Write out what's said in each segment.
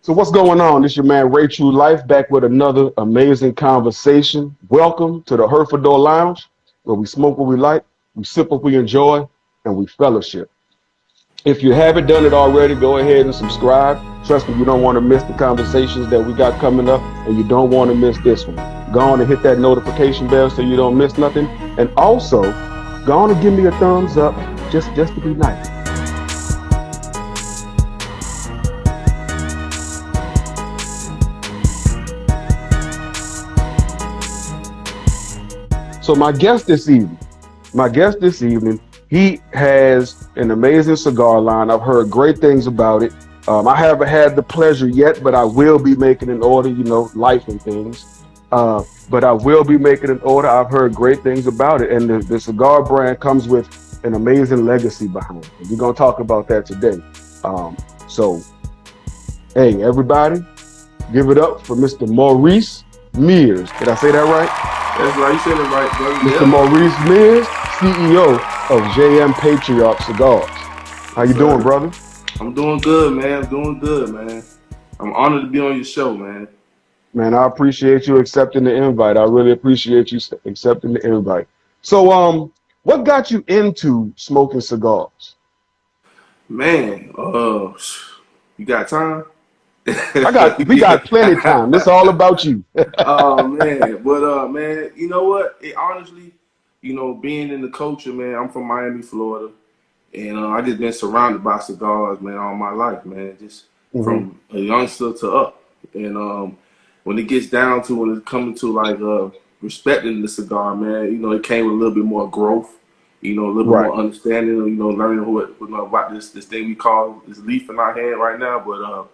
So what's going on? This is your man Ray True Life back with another amazing conversation. Welcome to the Herfador Lounge, where we smoke what we like, we sip what we enjoy, and we fellowship. If you haven't done it already, go ahead and subscribe. Trust me, you don't want to miss the conversations that we got coming up, and you don't want to miss this one. Go on and hit that notification bell so you don't miss nothing. And also, go on and give me a thumbs up just to be nice. So my guest this evening, he has an amazing cigar line. I've heard great things about it. I haven't had the pleasure yet, but I will be making an order, life and things. But I will be making an order. I've heard great things about it. And the cigar brand comes with an amazing legacy behind it. We're going to talk about that today. So, hey, everybody, give it up for Mr. Maurice Mears. Did I say that right? That's right, you said it right, brother. Mr. Maurice Mears, CEO of JM Patriot cigars. How you doing, brother? I'm doing good, man. I'm doing good, man. I'm honored to be on your show, man. Man, I appreciate you accepting the invite. I really appreciate you accepting the invite. So, what got you into smoking cigars? Man, you got time? We got plenty of time. It's all about you. Oh man, but man, you know what? Honestly, being in the culture, man, I'm from Miami, Florida, and I just been surrounded by cigars, man, all my life, man, just from a youngster to up. And when it gets down to when it's coming to like respecting the cigar, man, it came with a little bit more growth, a little bit more understanding, learning about this thing we call this leaf in our hand right now, but.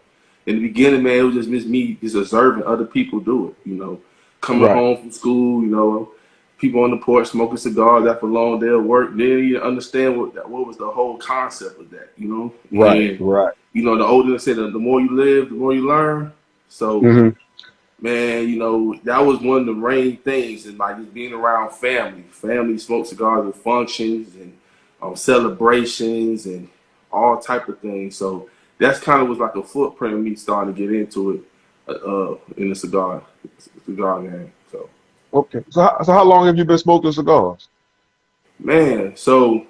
In the beginning, man, it was just me just observing other people do it, coming home from school, people on the porch smoking cigars after a long day of work. Then you understand what was the whole concept of that, Right. The older they said, the more you live, the more you learn. So, man, that was one of the main things, and like just being around family. Family smoke cigars at functions and celebrations and all type of things. So. That's kind of was like a footprint of me starting to get into it in the cigar game. So okay. So how long have you been smoking cigars? Man, so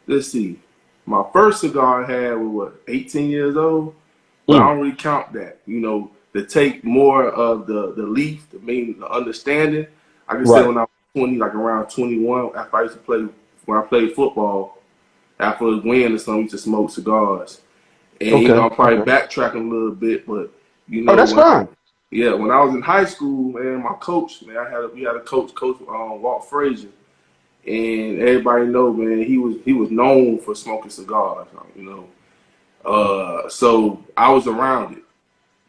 let's see. My first cigar I had was 18 years old. But I don't really count that. To take more of the leaf, the understanding. I can say when I was 20, like around 21, after I used to play when I played football, after a win or something, I used to smoke cigars. And I'm probably backtracking a little bit, but that's fine. When I was in high school, man, my coach, man, we had a coach Walt Frazier, and everybody know, man, he was known for smoking cigars, So I was around it,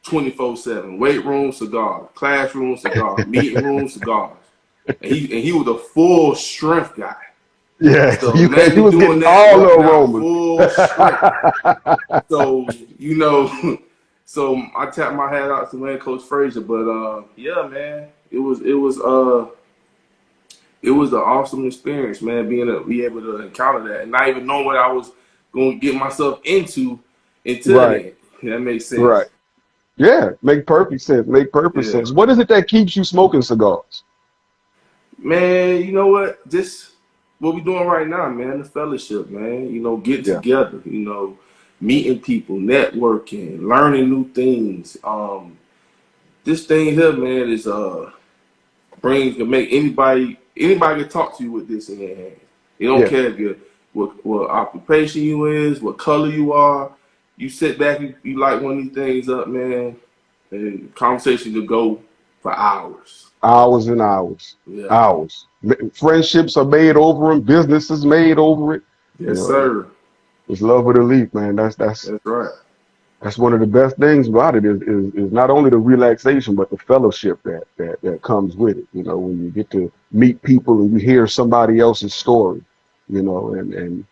24/7, weight room cigars, classroom cigars, meeting room cigars, and he was a full strength guy. Yeah, so, he was getting all the aromas. So, so I tapped my hat out to man, Coach Frazier. But yeah, man, it was an awesome experience, man, be able to encounter that and not even know what I was going to get myself into until then. That makes sense. Right. Yeah, make perfect sense. Sense. What is it that keeps you smoking cigars? Man, you know what? Just what we doing right now, man, the fellowship, man, get together, meeting people, networking, learning new things. This thing here, man, is can make anybody can talk to you with this in their hand. You don't care if what occupation you is, what color you are. You sit back, you light one of these things up, man, and conversation could go for hours. Hours and hours. Yeah. Hours. Friendships are made over them. Businesses made over it. Yes, sir. It's love of the leaf, man. That's right. That's one of the best things about it is not only the relaxation, but the fellowship that comes with it. When you get to meet people and you hear somebody else's story, and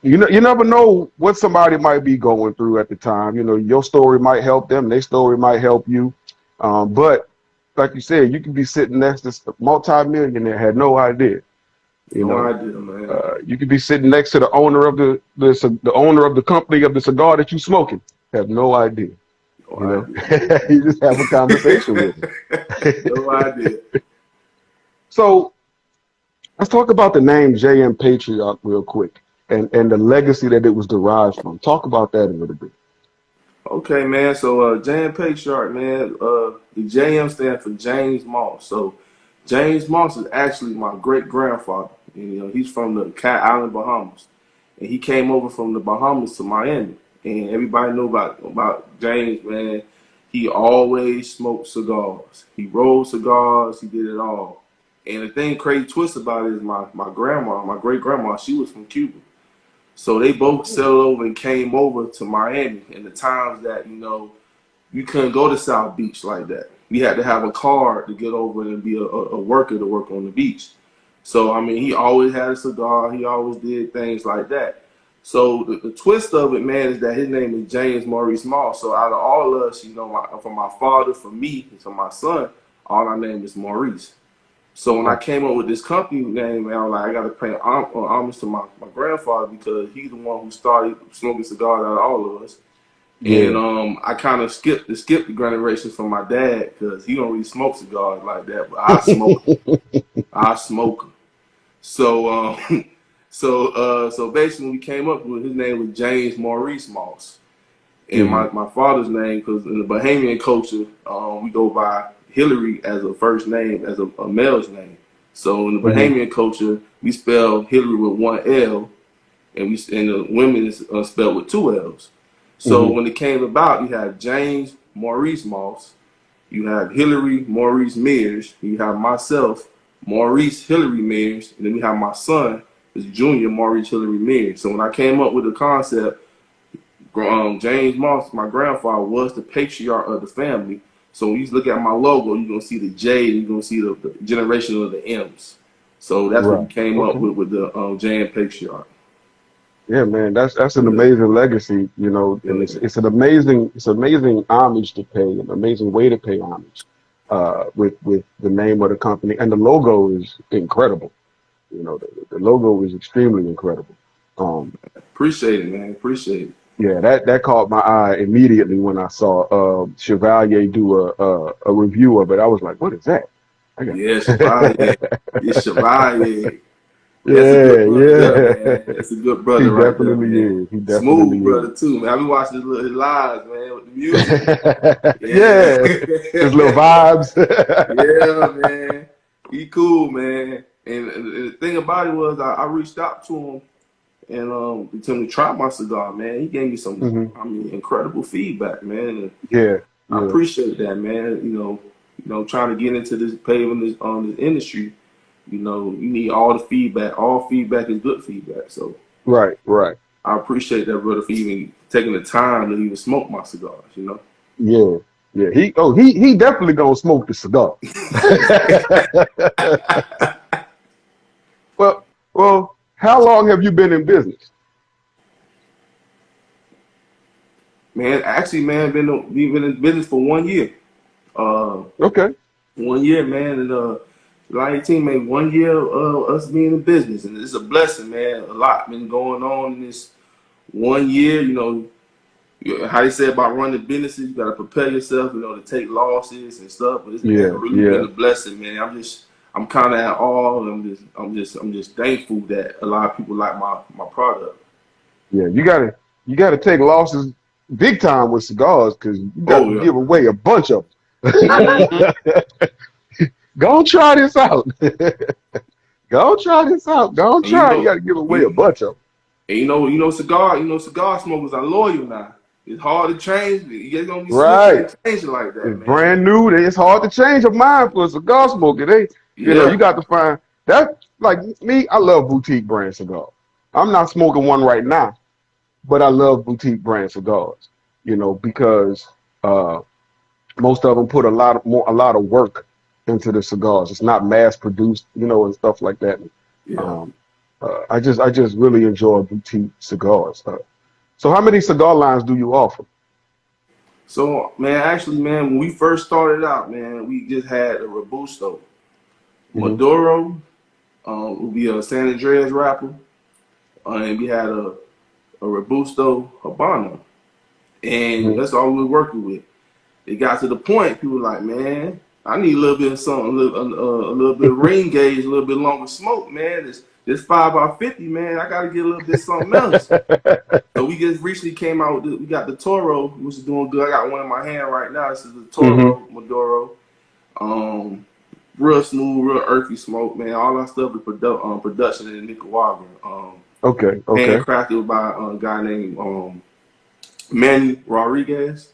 you never know what somebody might be going through at the time. Your story might help them, their story might help you, but like you said, you can be sitting next to a multi-millionaire, had no idea. No idea, man. You could be sitting next to the owner of the owner of the company of the cigar that you smoking, have no idea. You know, you just have a conversation with him. No idea. So let's talk about the name JM Patriot real quick and the legacy that it was derived from. Talk about that a little bit. Okay, man. So JM Patriarch, man. The JM stands for James Moss. So James Moss is actually my great grandfather. And, he's from the Cat Island, Bahamas, and he came over from the Bahamas to Miami. And everybody know about James, man. He always smoked cigars. He rolled cigars. He did it all. And the thing crazy twist about it is my grandma, my great grandma, she was from Cuba. So they both settled over and came over to Miami in the times that, you couldn't go to South Beach like that. You had to have a card to get over and be a worker to work on the beach. So, I mean, he always had a cigar. He always did things like that. So the twist of it, man, is that his name is James Maurice Moss. So out of all of us, from my father, from me, and from my son, all our name is Maurice. So when I came up with this company name, man, I was like, I got to pay homage to my grandfather because he's the one who started smoking cigars out of all of us. Yeah. And I kind of skipped the generations from my dad because he don't really smoke cigars like that, but I smoke them. I smoke them. So so basically we came up with his name was James Maurice Moss. And my father's name, because in the Bahamian culture, we go by Hillary as a first name, as a male's name. So in the Bahamian culture, we spell Hillary with one L, and the women is spelled with two L's. So when it came about, you have James Maurice Moss, you have Hillary Maurice Mears, you have myself, Maurice Hillary Mears, and then we have my son, is Junior Maurice Hillary Mears. So when I came up with the concept, James Moss, my grandfather, was the patriarch of the family. So when you look at my logo, you're going to see the J and you're going to see the generation of the M's. So that's what we came up with the JM Patriarch. Yeah, man, that's an amazing legacy, and it's an amazing homage to pay, an amazing way to pay homage with the name of the company. And the logo is incredible. The logo is extremely incredible. Appreciate it, man. Appreciate it. Yeah, that caught my eye immediately when I saw Chevalier do a review of it. I was like, what is that? Yeah, Chevalier. It's Chevalier. Yeah. That's a good brother, He right definitely there, man. is. He definitely Smooth is. brother too, man. I be watching his lives, man, with the music. His little vibes. Yeah, man. He cool, man. And the thing about it was, I reached out to him and told him to try my cigar, man. He gave me some, incredible feedback, man. And I appreciate that, man. Trying to get into this paving this industry. You need all the feedback. All feedback is good feedback. So right. I appreciate that brother for even taking the time to even smoke my cigars. Yeah. He definitely gonna smoke the cigar. Well, how long have you been in business? Man, actually, man, we've been in business for 1 year. Okay. 1 year, man, and July 18 made 1 year of us being in business, and it's a blessing, man. A lot been going on in this 1 year. How they say about running businesses, you got to prepare yourself, to take losses and stuff. But it's really been a blessing, man. I'm kind of at all. I'm just thankful that a lot of people like my product. Yeah, you gotta take losses big time with cigars because you got to give away a bunch of them. Go and try this out. Go and try this out. Go and try. You got to give away a bunch of them. And cigar smokers are loyal now. It's hard to change. You're gonna be switching and changing like that. It's man. Brand new. It's hard to change a mind for a cigar smoker. You got to find that. Like me, I love boutique brand cigars. I'm not smoking one right now, but I love boutique brand cigars. Because most of them put a lot of work into the cigars. It's not mass produced, and stuff like that. Yeah. I just really enjoy boutique cigars. So how many cigar lines do you offer? So, man, when we first started out, man, we just had a Robusto. Maduro, would be a San Andreas wrapper, and we had a Robusto Habano. And that's all we were working with. it got to the point people were like, man, I need a little bit of something, a little bit of ring gauge, a little bit longer smoke, man. This 5x50, man. I got to get a little bit of something else. So we just recently came out with we got the Toro, which is doing good. I got one in my hand right now. This is the Toro Maduro. Real smooth, real earthy smoke, man. All our stuff is production in Nicaragua. Okay. Handcrafted by a guy named Manny Rodriguez.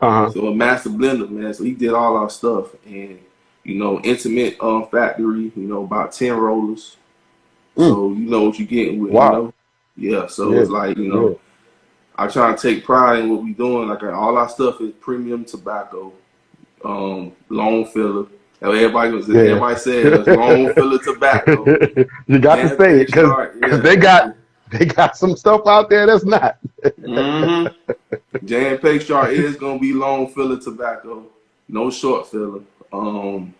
So a master blender, man. So he did all our stuff, and intimate factory. About 10 rollers. So you know what you're getting with. Wow. Yeah. So it's like I try to take pride in what we doing. Like all our stuff is premium tobacco, long filler. Everybody says long filler tobacco. You got to say it because they got some stuff out there that's not. JM Patriot is gonna be long filler tobacco, no short filler. And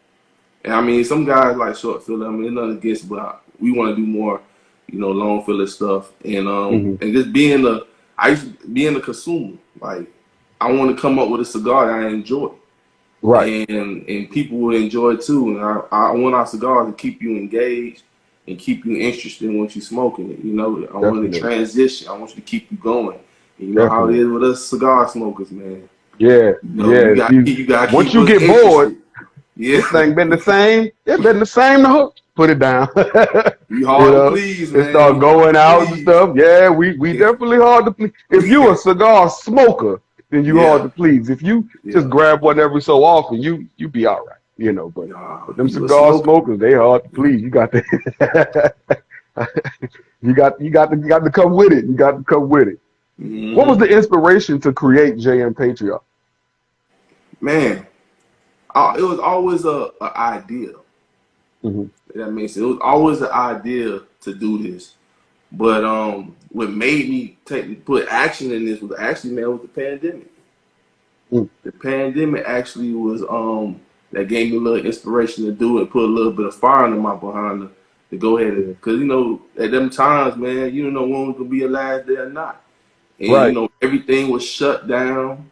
I mean some guys like short filler. I mean nothing against, but we want to do more, long filler stuff. And and just I used to be a consumer. Like I want to come up with a cigar that I enjoy. Right. And people will enjoy it too. And I want our cigars to keep you engaged and keep you interested in what you're smoking it. I want to transition. I want you to keep you going. And you know how it is with us cigar smokers, man. Yeah. You got once you get bored, this thing been the same. It's been the same the whole. Put it down. You hard to please, man. It start going out and stuff. Yeah, we definitely hard to please. If you a cigar smoker, then you hard to please. If you just grab one every so often, you be all right, but them cigar smokers, they hard to please. You got to you got to come with it. You got to come with it. What was the inspiration to create JM Patriot? Man, it was always an idea. That makes sense. It was always an idea to do this. But what made me put action in this was actually, man, was the pandemic. The pandemic actually was that gave me a little inspiration to do it, put a little bit of fire in my behind to go ahead and because at them times, man, you don't know when it was gonna be your last day or not. And everything was shut down.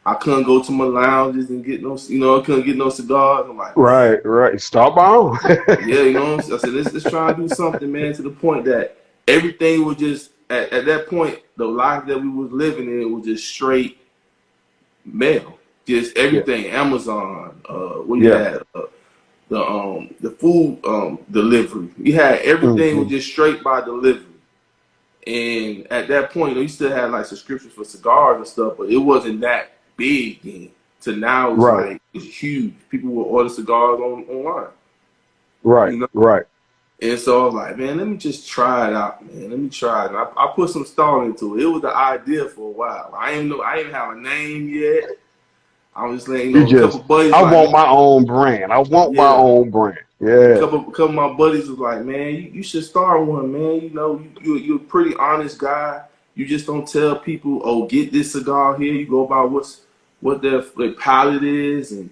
I couldn't go to my lounges and get no, I couldn't get no cigars. I'm like, right. Stop on. I said, let's try and do something, man, to the point that everything was just, at that point, the life that we was living in was just straight mail. Just everything, Amazon, you had the food delivery. You had everything was just straight by delivery. And at that point, you still had like subscriptions for cigars and stuff, but it wasn't that big then. To now, it's like it's huge. People will order cigars online. Right. And so I was like, man, let me just try it out, man. Let me try it. And I put some thought into it. It was the idea for a while. I didn't have a name yet. I was just letting a couple buddies. I want my own brand. I want my own brand. Yeah. A couple of my buddies was like, man, you should start one, man. You're a pretty honest guy. You just don't tell people, oh, get this cigar here. You go about what their palate is and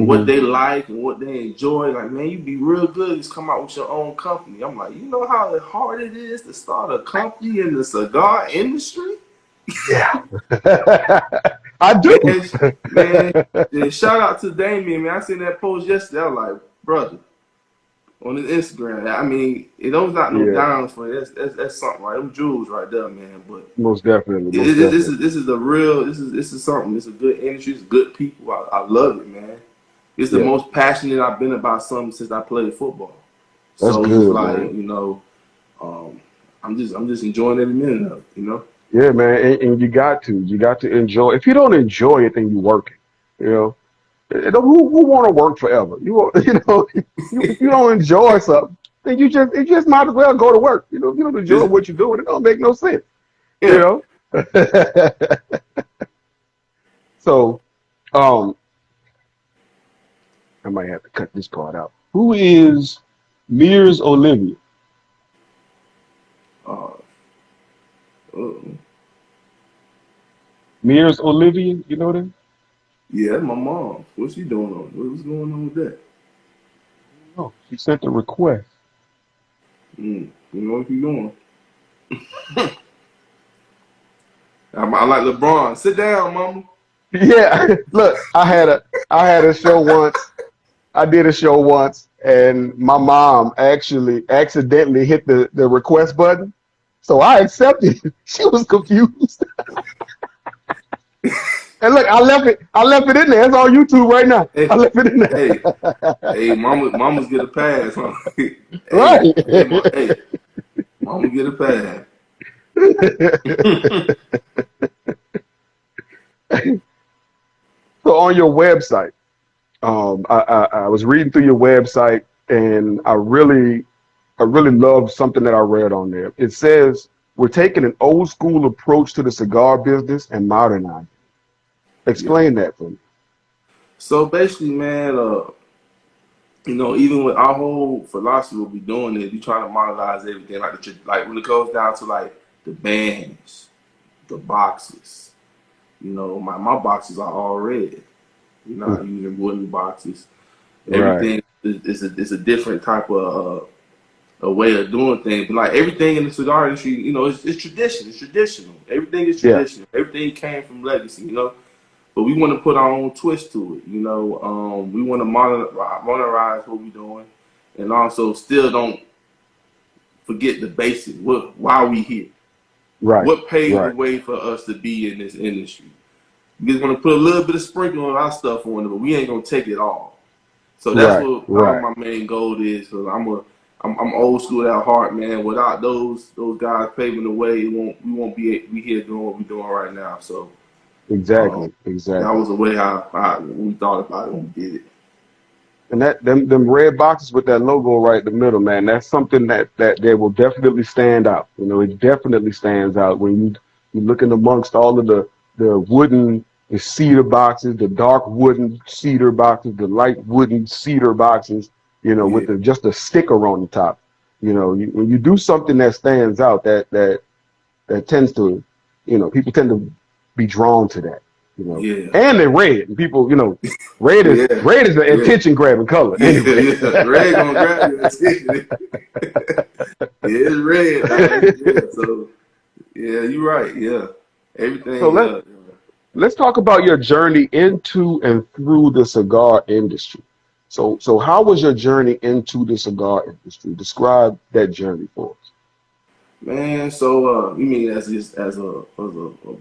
what they like and what they enjoy. Like, man, you'd be real good. Just come out with your own company. I'm like, you know how hard it is to start a company in the cigar industry? Yeah. I do. Man, shout out to Damien, man. I seen that post yesterday. I was like, brother, on his Instagram. I mean, those not no downs for it. That's something, right? Them jewels right there, man. But most definitely. This is the real. This is something. It's a good industry. It's good people. I love it, man. It's the most passionate I've been about something since I played football. That's so good, it's like, man. I'm just enjoying every minute of it, Yeah, man, and you got to enjoy. If you don't enjoy it, then you work it. Who want to work forever? If you don't enjoy something, then you just might as well go to work. If you don't enjoy what you're doing, it don't make no sense. So, I might have to cut this part out. Who is Mirrors Olivia? Mirrors Olivia, you know them? Yeah, my mom. What's she doing on? What's going on with that? Oh, she sent a request. You know what you doing? I like LeBron. Sit down, mama. Yeah, look, I had a show once. I did a show once, and my mom actually accidentally hit the request button, so I accepted. She was confused, and look, I left it in there. It's on YouTube right now. I Hey, left it in hey, there. hey, mamas get a pass, huh? hey, Right. hey, mama get a pass. So on your website, I was reading through your website, and I really love something that I read on there. It says we're taking an old school approach to the cigar business and modernizing. Yeah. Explain that for me. So basically, man, even with our whole philosophy, what we doing is we trying to monetize everything. Like when it goes down to like the bands, the boxes. My boxes are all red. You're not using wooden boxes. Right. Everything is a different type of a way of doing things. But like everything in the cigar industry, it's tradition. It's traditional. Everything is Yeah. traditional. Everything came from legacy. But we want to put our own twist to it. We want to modernize what we're doing, and also still don't forget the basics. Why we here? Right. What paved the Right. way for us to be in this industry? We just want to put a little bit of sprinkle on our stuff on it, but we ain't gonna take it all. So that's Right. what Right. my main goal is. Cause I'm old school at heart, man. Without those guys paving the way, we won't be here doing what we're doing right now. So um, Exactly. that Exactly. was the way how we thought about it when we did it. And that them red boxes with that logo right in the middle, man, that's something that they will definitely stand out. It definitely stands out when you looking amongst all of the wooden, the cedar boxes, the dark wooden cedar boxes, the light wooden cedar boxes, with Yeah, just a sticker on the top. When you do something that stands out, that tends to, people tend to be drawn to that, yeah, and they're red. And people, yeah, red is the yeah, attention grabbing color yeah, anyway. yeah. Red gonna grab your attention. Yeah, it's red. Yeah, so yeah, you're right. Yeah, So everything. let's talk about your journey into and through the cigar industry. So how was your journey into the cigar industry? Describe that journey for us. Man, so you mean as a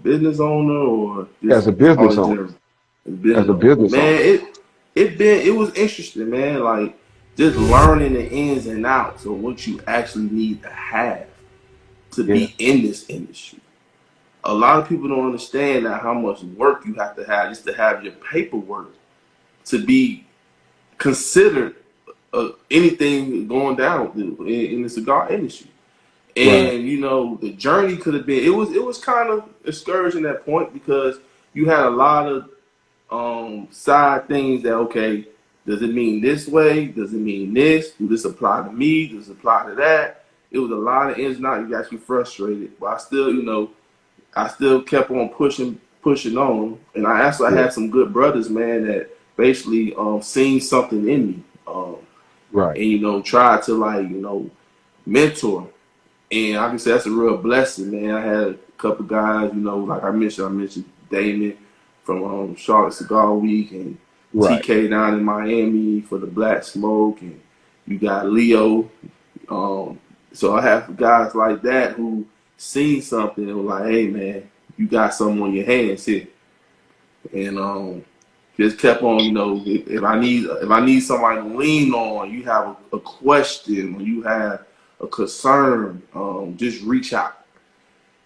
business owner or As just a all business in owner. general? As a business As a owner, business man, owner. it was interesting, man. Like just learning the ins and outs of what you actually need to have to Yeah. be in this industry. A lot of people don't understand that how much work you have to have just to have your paperwork to be considered anything going down in the cigar industry. Right. And the journey could have been it was kind of discouraging at that point because you had a lot of side things that okay, does it mean this way? Does it mean this? Do this apply to me? Does it apply to that? It was a lot of ins and outs. You got you frustrated, but I still kept on pushing on. And I Yeah. had some good brothers, man, that basically seen something in me, Right. and tried to like mentor. And I can say that's a real blessing, man. I had a couple guys, like I mentioned Damon from Charlotte Cigar Week and Right. TK down in Miami for the Black Smoke, and you got Leo. Um, so I have guys like that who seen something and were like, "Hey, man, you got something on your hands here," and just kept on. If I need somebody to lean on, you have a question, or you have a concern, just reach out.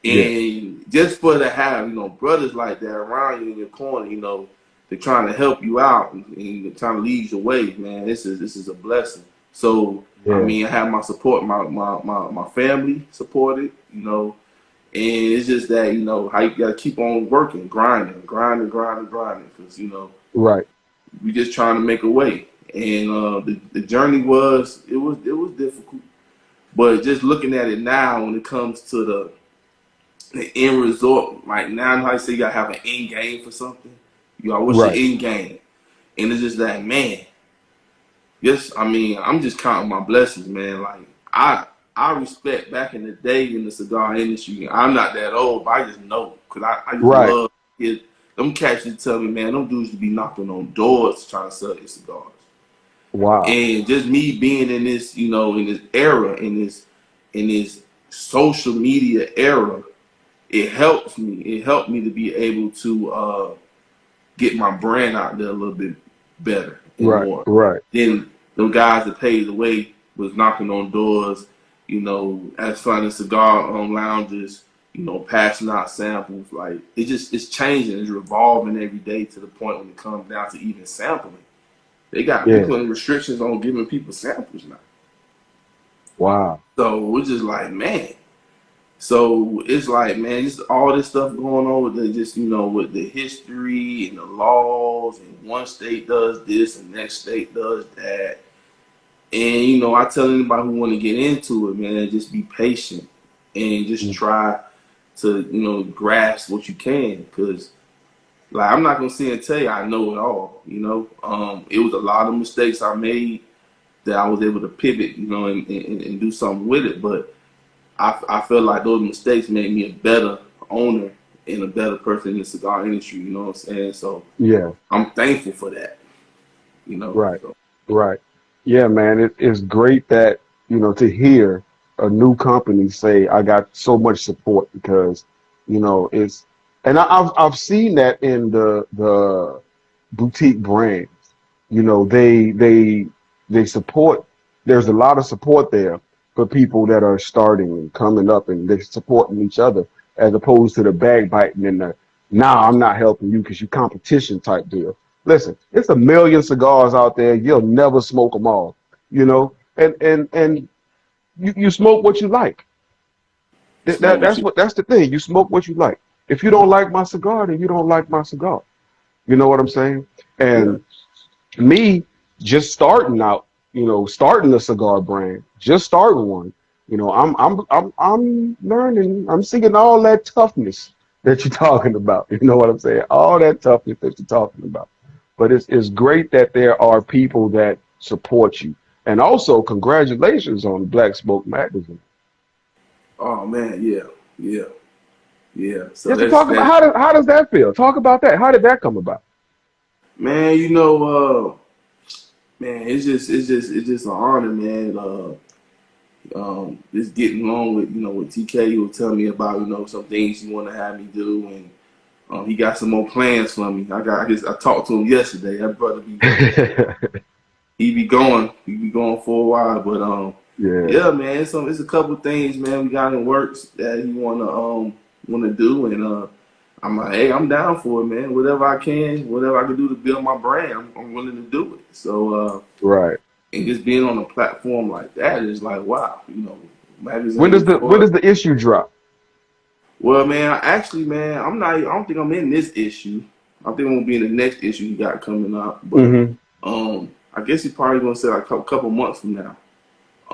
Yeah. And just for to have brothers like that around you in your corner, they're trying to help you out and trying to lead your way, man. This is a blessing. So I Yeah. mean, I have my support, my family supported, and it's just that how you gotta keep on working, grinding, because Right. we just trying to make a way. And the journey was difficult, but just looking at it now, when it comes to the end result, like now, how you say you gotta have an end game for something. What's your Right. end game? And it's just that, man. Yes, I mean, I'm just counting my blessings, man. Like I respect back in the day in the cigar industry. I'm not that old, but I just know because I just Right. love them cats used to tell me, man, them dudes to be knocking on doors trying to sell their cigars. Wow. And just me being in this, you know, in this era, in this social media era, it helps me. It helped me to be able to get my brand out there a little bit better and Right. more. Right. Then them guys that paved the way was knocking on doors, you know, as finding cigar lounges, you know, passing out samples. Like it's changing, it's revolving every day to the point when it comes down to even sampling. They Yeah. putting restrictions on giving people samples now. Wow. So we're just like, man. So it's like, man, just all this stuff going on with the just, you know, with the history and the laws, and one state does this and next state does that. And, you know, I tell anybody who want to get into it, man, just be patient and just try to, you know, grasp what you can. Because, like, I'm not going to sit and tell you I know it all, you know. It was a lot of mistakes I made that I was able to pivot, you know, and do something with it. But I feel like those mistakes made me a better owner and a better person in the cigar industry, you know what I'm saying? So Yeah. I'm thankful for that, you know. Right. So, Right. Yeah, man. It's great that, you know, to hear a new company say, I got so much support because, you know, and I've seen that in the boutique brands. You know, they support, there's a lot of support there for people that are starting and coming up, and they're supporting each other as opposed to the backbiting and the, nah, I'm not helping you because you competition type deal. Listen, it's a million cigars out there. You'll never smoke them all, you know, and you smoke what you like. smoke what you. That's the thing. You smoke what you like. If you don't like my cigar, then you don't like my cigar. You know what I'm saying? Yeah. And me just starting out, you know, starting a cigar brand, just starting one, you know, I'm learning, I'm seeing all that toughness that you're talking about. You know what I'm saying? All that toughness that you're talking about. But it's great that there are people that support you. And also congratulations on Black Smoke Magazine. Oh man, yeah, yeah, yeah. So Just to talk about that's how does that feel? Talk about that. How did that come about? man, you know, man, it's just an honor, man. Just getting along with, you know, with TK. He was telling me about, you know, some things he want to have me do, and he got some more plans for me. I talked to him yesterday. That brother he be going for a while, but Yeah. yeah, man, it's a couple things, man, we got in works that he wanna do, and I'm like, hey, I'm down for it, man. Whatever I can do to build my brand, I'm willing to do it. So Right. and just being on a platform like that is like, wow, you know, When magazine does when for does the issue drop? well, man, actually, man, I don't think I'm in this issue. I think I'm gonna be in the next issue you got coming up, but Hmm. I guess he's probably gonna say like a couple months from now.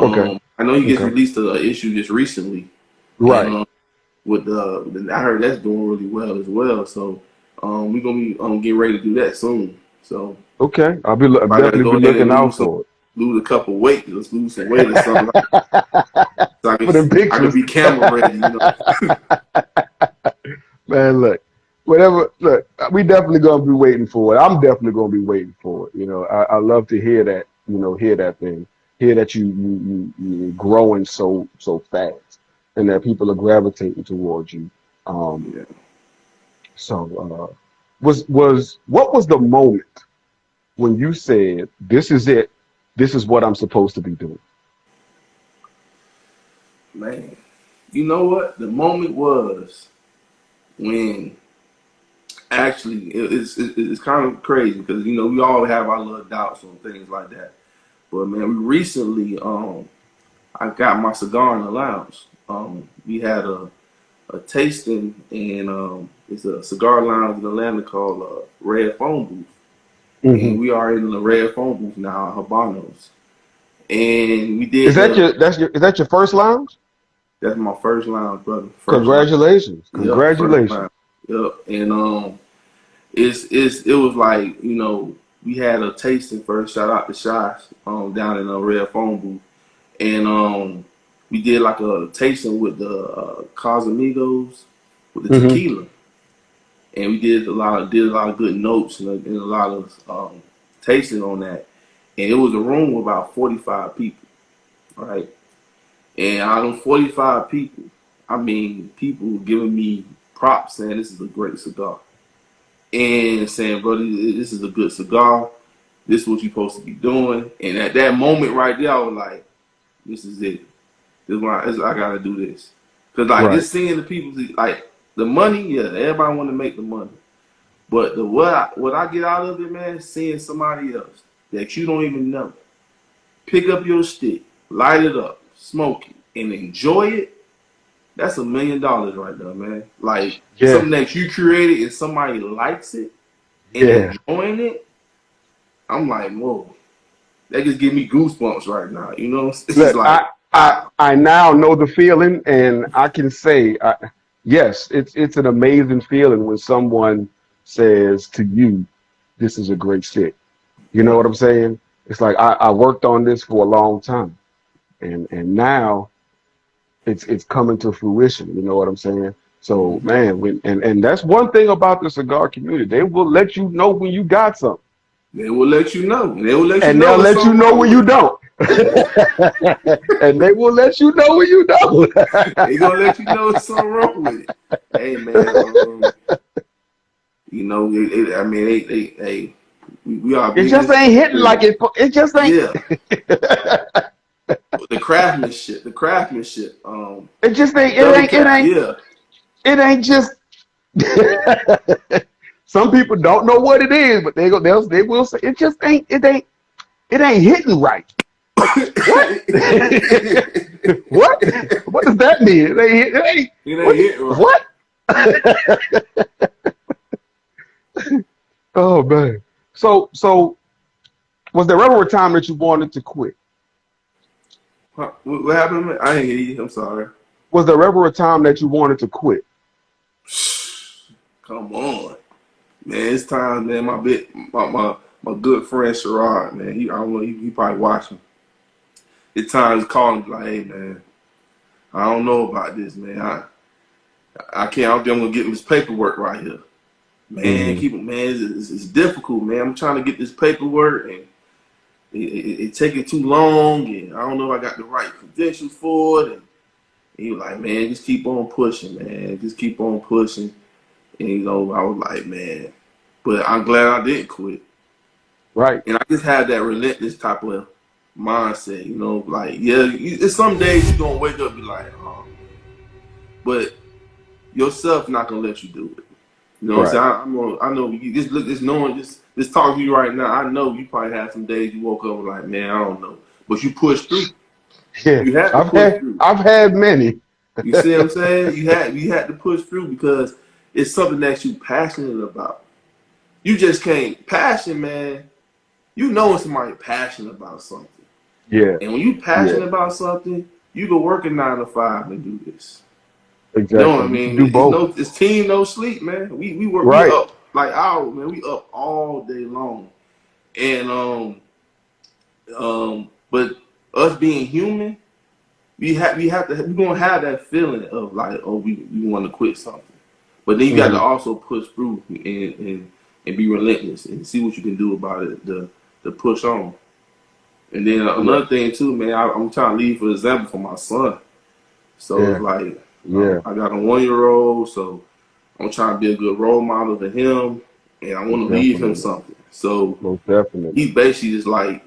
Okay. I know he just Okay. released an issue just recently, and Right. with I heard that's doing really well as well. So we're gonna be getting ready to do that soon. So Okay. I'll I gotta definitely go be ahead looking and out for it. lose a couple weight. Let's lose some weight or something, so For the I can pictures. be camera ready. You know. Man, look. Whatever, look, we definitely gonna be waiting for it. I'm definitely gonna be waiting for it. You know, I love to hear that, you know, hear that thing. Hear that you're growing so fast and that people are gravitating towards you. Um, Yeah. so what was the moment when you said, this is it, this is what I'm supposed to be doing? Man, you know what? The moment was when actually it's kind of crazy because you know we all have our little doubts on things like that. But man, we recently I got my cigar in the lounge. We had a tasting and it's a cigar lounge in Atlanta called Red Phone Booth, Hmm. and we are in the Red Phone Booth now at Habanos, and we Is did that the is that your first lounge? that's my first lounge, brother, first lounge. Congratulations. Yep, first Congratulations. lounge. Yep, and it was like, you know, we had a tasting first. Shout out to Shy down in the Red Phone Booth, and we did like a tasting with the Casamigos with the Hmm. tequila, and we did a lot of good notes and a lot of tasting on that. And it was a room with about 45 people, right? And out of 45 people, I mean, people giving me props saying this is a great cigar. And saying, brother, this is a good cigar. This is what you're supposed to be doing. And at that moment right there, I was like, this is it. This is why I got to do this. Because, like, Right. just seeing the people, like, the money, yeah, everybody want to make the money. But what I get out of it, man, seeing somebody else that you don't even know pick up your stick, light it up, smoke it, and enjoy it, that's $1 million right there, man. Like, something that you created and somebody likes it and enjoying it, I'm like, whoa. That just give me goosebumps right now, you know? It's Look, like, I now know the feeling, and I can say, yes, it's an amazing feeling when someone says to you, this is a great stick. You know what I'm saying? It's like I worked on this for a long time, and now it's coming to fruition. You know what I'm saying? So man, and that's one thing about the cigar community. They will let you know when you got something. they will let you know. And they will let you And know they'll when let you know when you don't. And they will let you know when you don't. They gonna let you know there's something wrong with it. Hey man, you know, I mean, we are. It just ain't hitting like it. It just ain't. Yeah. The craftsmanship. It just ain't. Yeah. It ain't just. Some people don't know what it is, but they will say it just ain't. It ain't hitting right. Like, what? What? What does that mean? It ain't hitting right. What? Oh man. So was there ever a time that you wanted to quit? What happened, man? I didn't hear you. I'm sorry. Was there ever a time that you wanted to quit? Come on, man. It's time, man. My good friend Sherrod, man. I don't know. He probably watching. It's time to call him like, hey, man. I don't know about this, man. I can't. I'm gonna get this paperwork right here, man. Keep it, man. It's difficult, man. I'm trying to get this paperwork, and it taking too long, and I don't know if I got the right credentials for it. And he was like, man, just keep on pushing, man. Just keep on pushing. And you know, I was like, man, but I'm glad I didn't quit. Right. And I just had that relentless type of mindset, you know, like, yeah, it's some days you're gonna wake up and be like, oh, but yourself not gonna let you do it. You know what I'm saying? I know you just talking to you right now. I know you probably had some days you woke up and like, man, I don't know, but you pushed through. Yeah, you had to push through. I've had many. You see what I'm saying? You had to push through because it's something that you passionate about. You just can't passion, man. You know when somebody passionate about something. Yeah. And when you passionate about something, you go work a 9 to 5 and do this. Exactly. You know what I mean? Do both. It's team, no sleep, man. We work right. We up like hours, man. We up all day long. And but us being human, we're gonna have that feeling of like, oh, we want to quit something. But then you got to also push through and be relentless and see what you can do about it to push on. And then another thing too, man, I'm trying to lead for example for my son. So it's like, I got a 1-year-old, so I'm trying to be a good role model to him, and I want to leave him something. So most definitely, he's basically just like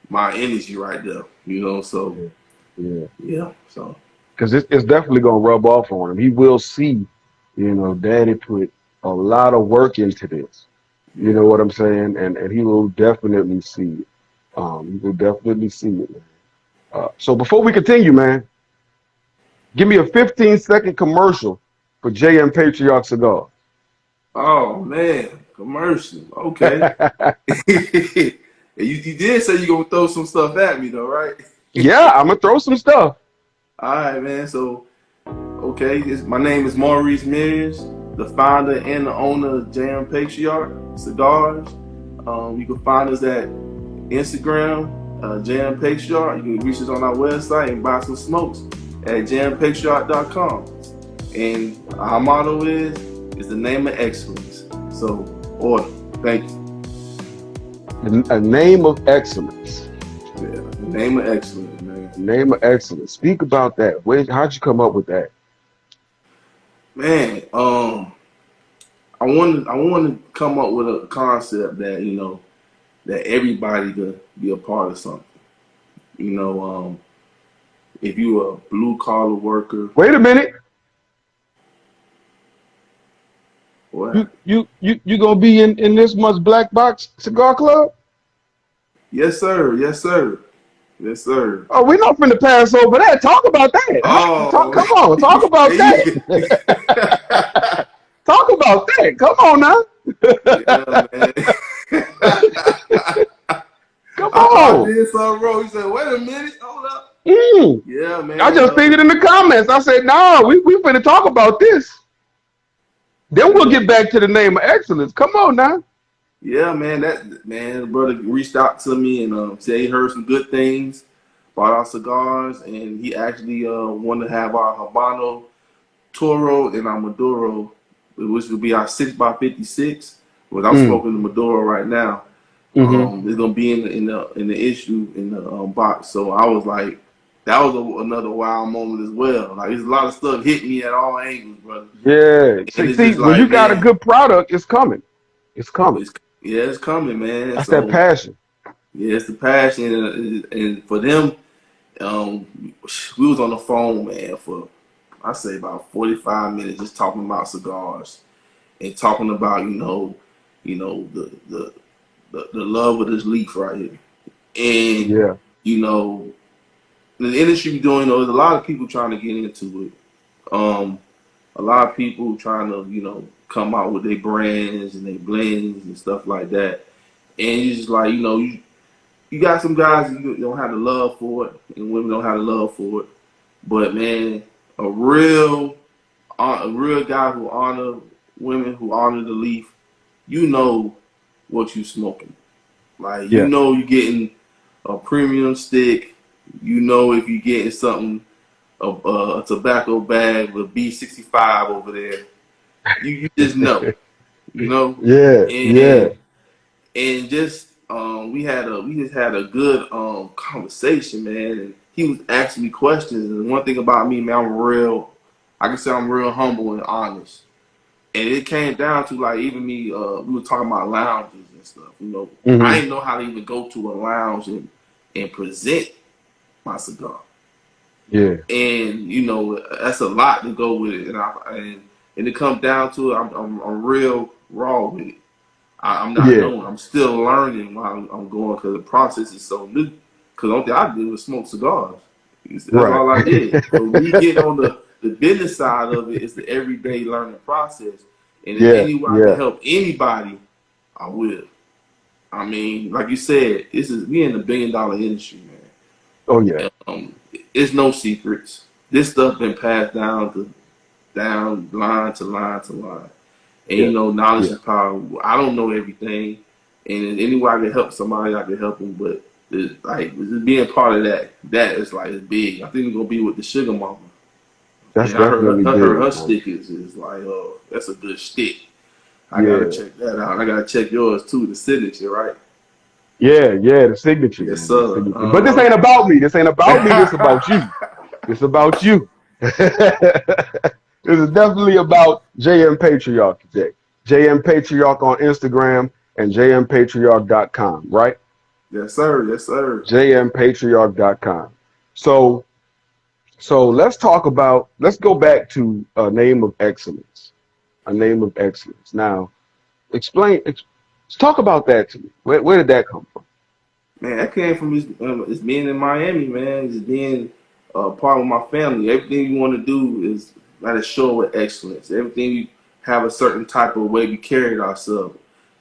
my energy right there, you know. So so because it's definitely gonna rub off on him. He will see, you know, Daddy put a lot of work into this. You know what I'm saying? And he will definitely see it. He will definitely see it, man. So before we continue, man, give me a 15-second commercial for JM Patriarch cigar. Oh man, commercial. Okay. you did say you're gonna throw some stuff at me though, right? Yeah, I'm gonna throw some stuff. All right, man. So, okay, my name is Maurice Mears, the founder and the owner of JM Patriot Cigars. You can find us at Instagram, JM Patriot. You can reach us on our website and buy some smokes at jmpatriot.com. And our motto is the name of excellence. So, order. Thank you. A name of excellence. Yeah, the name of excellence, man. Name of excellence. Speak about that. How'd you come up with that? Man, I wanted to come up with a concept that that everybody could be a part of something. If you a blue collar worker, Wait a minute. what? You gonna be in this month's Black Box Cigar Club? Yes, sir. Yes, sir. Yes, sir. Oh, we're not finna pass over that. Talk about that. Oh, Come on, talk about that. Talk about that. Come on now. yeah, man. Come I thought I on. did something wrong. He said, "Wait a minute, hold up." Mm. Yeah, man. I just figured in the comments. I said, "No, we finna talk about this. Then we'll get back to the name of excellence. Come on now." Yeah, man. The brother reached out to me and said he heard some good things about our cigars, and he actually wanted to have our Habano Toro and our Maduro, which would be our 6x56. But I'm smoking the Maduro right now. It's gonna be in the issue in the box. So I was like, that was another wild moment as well. Like there's a lot of stuff hitting me at all angles, brother. Yeah. And it's See, just when like, you got a man, good product, it's coming. It's coming. it's coming, man. That's that So passion. yeah, it's the passion, and for them, we was on the phone, man, for I say about 45 minutes just talking about cigars and talking about the love of this leaf right here. And Yeah. the industry doing, there's a lot of people trying to get into it. A lot of people trying to, come out with their brands and their blends and stuff like that. And you just like, you got some guys who don't have the love for it, and women don't have the love for it. But man, a real guy who honor women, who honor the leaf, you know what you smoking. Like Yes. you're getting a premium stick. You know if you're getting something, a tobacco bag with B65 over there. You just know, Yeah. Yeah. and just we just had a good conversation, man. And he was asking me questions. And one thing about me, man, I can say I'm real humble and honest. And it came down to like even me, we were talking about lounges and stuff. I didn't know how to even go to a lounge and present my cigar. Yeah. And that's a lot to go with it. And it comes down to it, I'm real raw with it. I'm not knowing. I'm still learning while I'm going because the process is so new. Because the only thing I did was smoke cigars. That's all I did. So me getting on the business side of it is the everyday learning process. And if any way I can help anybody, I will. I mean, like you said, we in the $1 billion industry, man. Oh yeah. It's no secrets. This stuff been passed down line to line to line. And knowledge is power. I don't know everything, and in any way I can help somebody, I can help them. But just being part of that is like it's big. I think it's gonna be with the Sugar Mama. That's And I heard definitely her big. stick is like, oh, that's a good stick. I gotta check that out. I gotta check yours too, the signature, right? Yeah, the signature, Yes, man. The sir. signature. But this ain't about me. This ain't about me. This about you. It's about you. This is definitely about JM Patriarch today. JM Patriarch on Instagram and jmpatriarch.com, right? Yes, sir. Yes, sir. jmpatriarch.com. So let's go back to a name of excellence. A name of excellence. Now, let's talk about that to me. Where did that come from? Man, that came from just being in Miami, man. Just being part of my family. Everything you want to do is got to show with excellence. Everything you have a certain type of way we carry ourselves.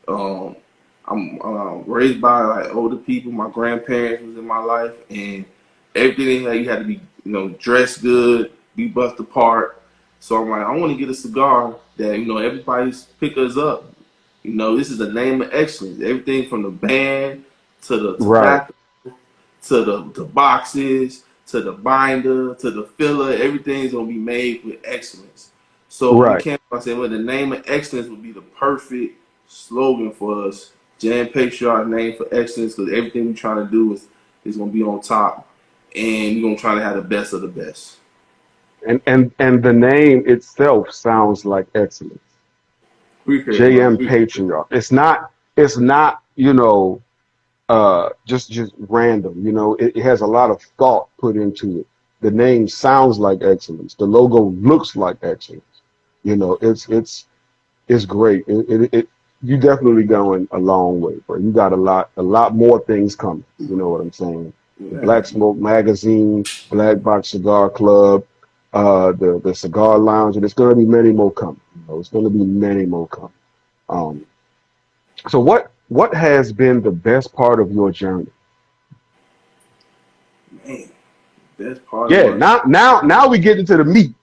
Um, I'm raised by like older people. My grandparents was in my life, and everything you had to be, dressed good, be bust apart. So I'm like, I want to get a cigar that everybody's pick us up. This is a name of excellence. Everything from the band to the Right. tobacco, to the boxes, to the binder, to the filler. Everything's gonna be made with excellence. So we Right. came up and said, well, the name of excellence would be the perfect slogan for us. JM Patriarch, name for excellence, because everything we're trying to do is going to be on top, and we're going to try to have the best of the best. And the name itself sounds like excellence. Appreciate it, brother. JM Appreciate it. Patriarch. It's not, just random. It has a lot of thought put into it. The name sounds like excellence. The logo looks like excellence. It's great. You definitely going a long way, bro. You got a lot more things coming. You know what I'm saying? The Yeah. Black Smoke Magazine, Black Box Cigar Club, the Cigar Lounge, and there's going to be many more coming. It's going to be many more coming. So what has been the best part of your journey? Man, that's part Yeah, of my now we get into the meat.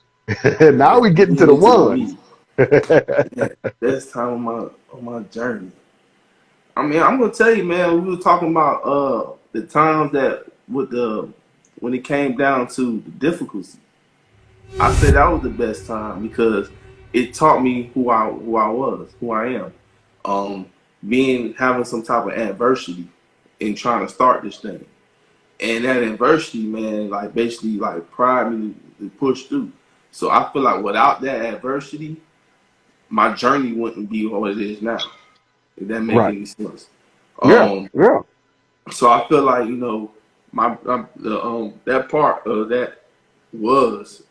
Now we get into the ones. yeah, best time of my journey. I mean, I'm gonna tell you, man. We were talking about the times that when it came down to the difficulty. I said that was the best time because it taught me who I was, who I am. Um, having some type of adversity in trying to start this thing, and that adversity, man, like basically like pried me to push through. So I feel like without that adversity, my journey wouldn't be what it is now. If that makes Right. any sense. Yeah. Um, Yeah. so I feel like that part of that was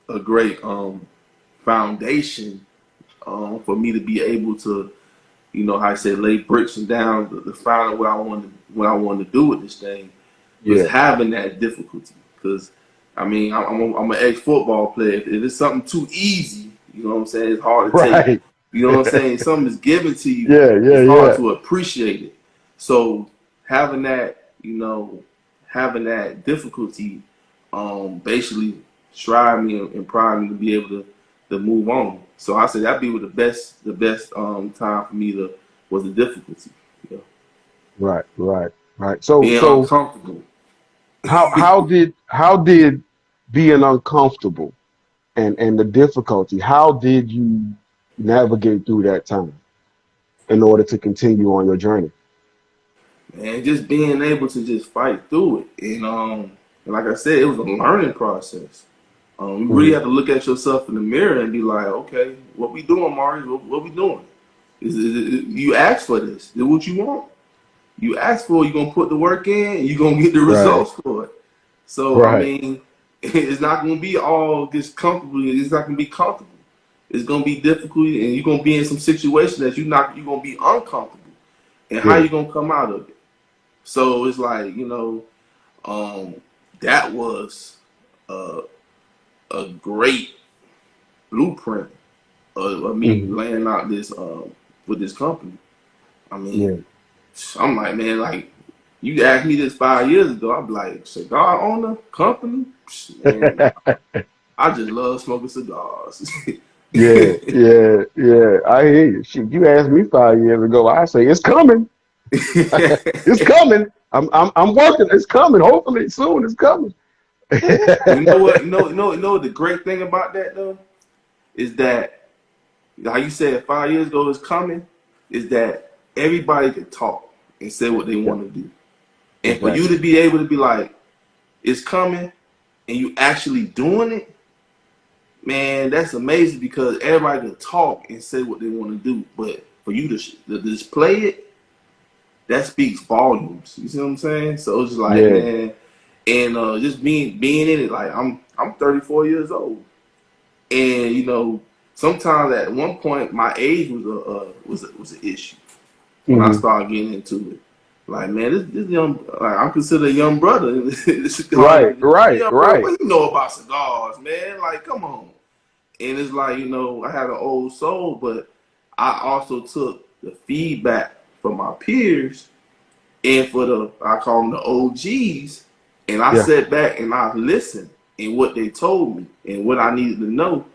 a great foundation for me to be able to, how I said, lay bricks and down to find what I wanted to do with this thing was Yeah. having that difficulty. Because I'm an ex-football player. If it's something too easy, you know what I'm saying, it's hard to take. Right. You know what I'm saying? Something is given to you, Yeah. Yeah. it's hard Yeah. to appreciate it. So having that, having that difficulty, basically strive me and pride me to be able to move on. So I said that'd be the best time for me was the difficulty. Right. Right. Right. So Being so uncomfortable. how did being uncomfortable and the difficulty, how did you navigate through that time in order to continue on your journey? And just being able to just fight through it. And like I said, it was a learning process. You really Hmm. have to look at yourself in the mirror and be like, okay, what we doing, Maurice? What we doing? You asked for this. This what you want. You asked for it, you're gonna put the work in and you're gonna get the Right. results for it. So Right. it's not gonna be all just comfortable, it's not gonna be comfortable. It's gonna be difficult and you're gonna be in some situations that you're gonna be uncomfortable. And how Yeah. you gonna come out of it? So it's like, that was a, a great blueprint of me Hmm. laying out this with this company. I Yeah. mean, I'm like, man, like you asked me this 5 years ago, I'd be like, cigar owner, company, man, I just love smoking cigars. Yeah. Yeah. Yeah. I hear you. Shit, you asked me 5 years ago. I say it's coming. It's coming. I'm working. It's coming. Hopefully soon. It's coming. You know what? The great thing about that though is that how you said 5 years ago is coming is that everybody can talk and say what they Yeah. want to do. And for you Exactly. to be able to be like, it's coming and you actually doing it, man, that's amazing because everybody can talk and say what they want to do. But for you to display it, that speaks volumes. You see what I'm saying? So it's just like, Yeah. man, and just being in it, like I'm 34 years old. And sometimes at one point my age was an issue when I Hmm. started getting into it. Like, man, this young, like I'm considered a young brother in the cigar Right. industry. Right. Young brother, Right. what you know about cigars, man? Like, come on. And it's like, I had an old soul, but I also took the feedback from my peers and for I call them the OGs, and I Yeah. sat back and I listened and what they told me and what I needed to know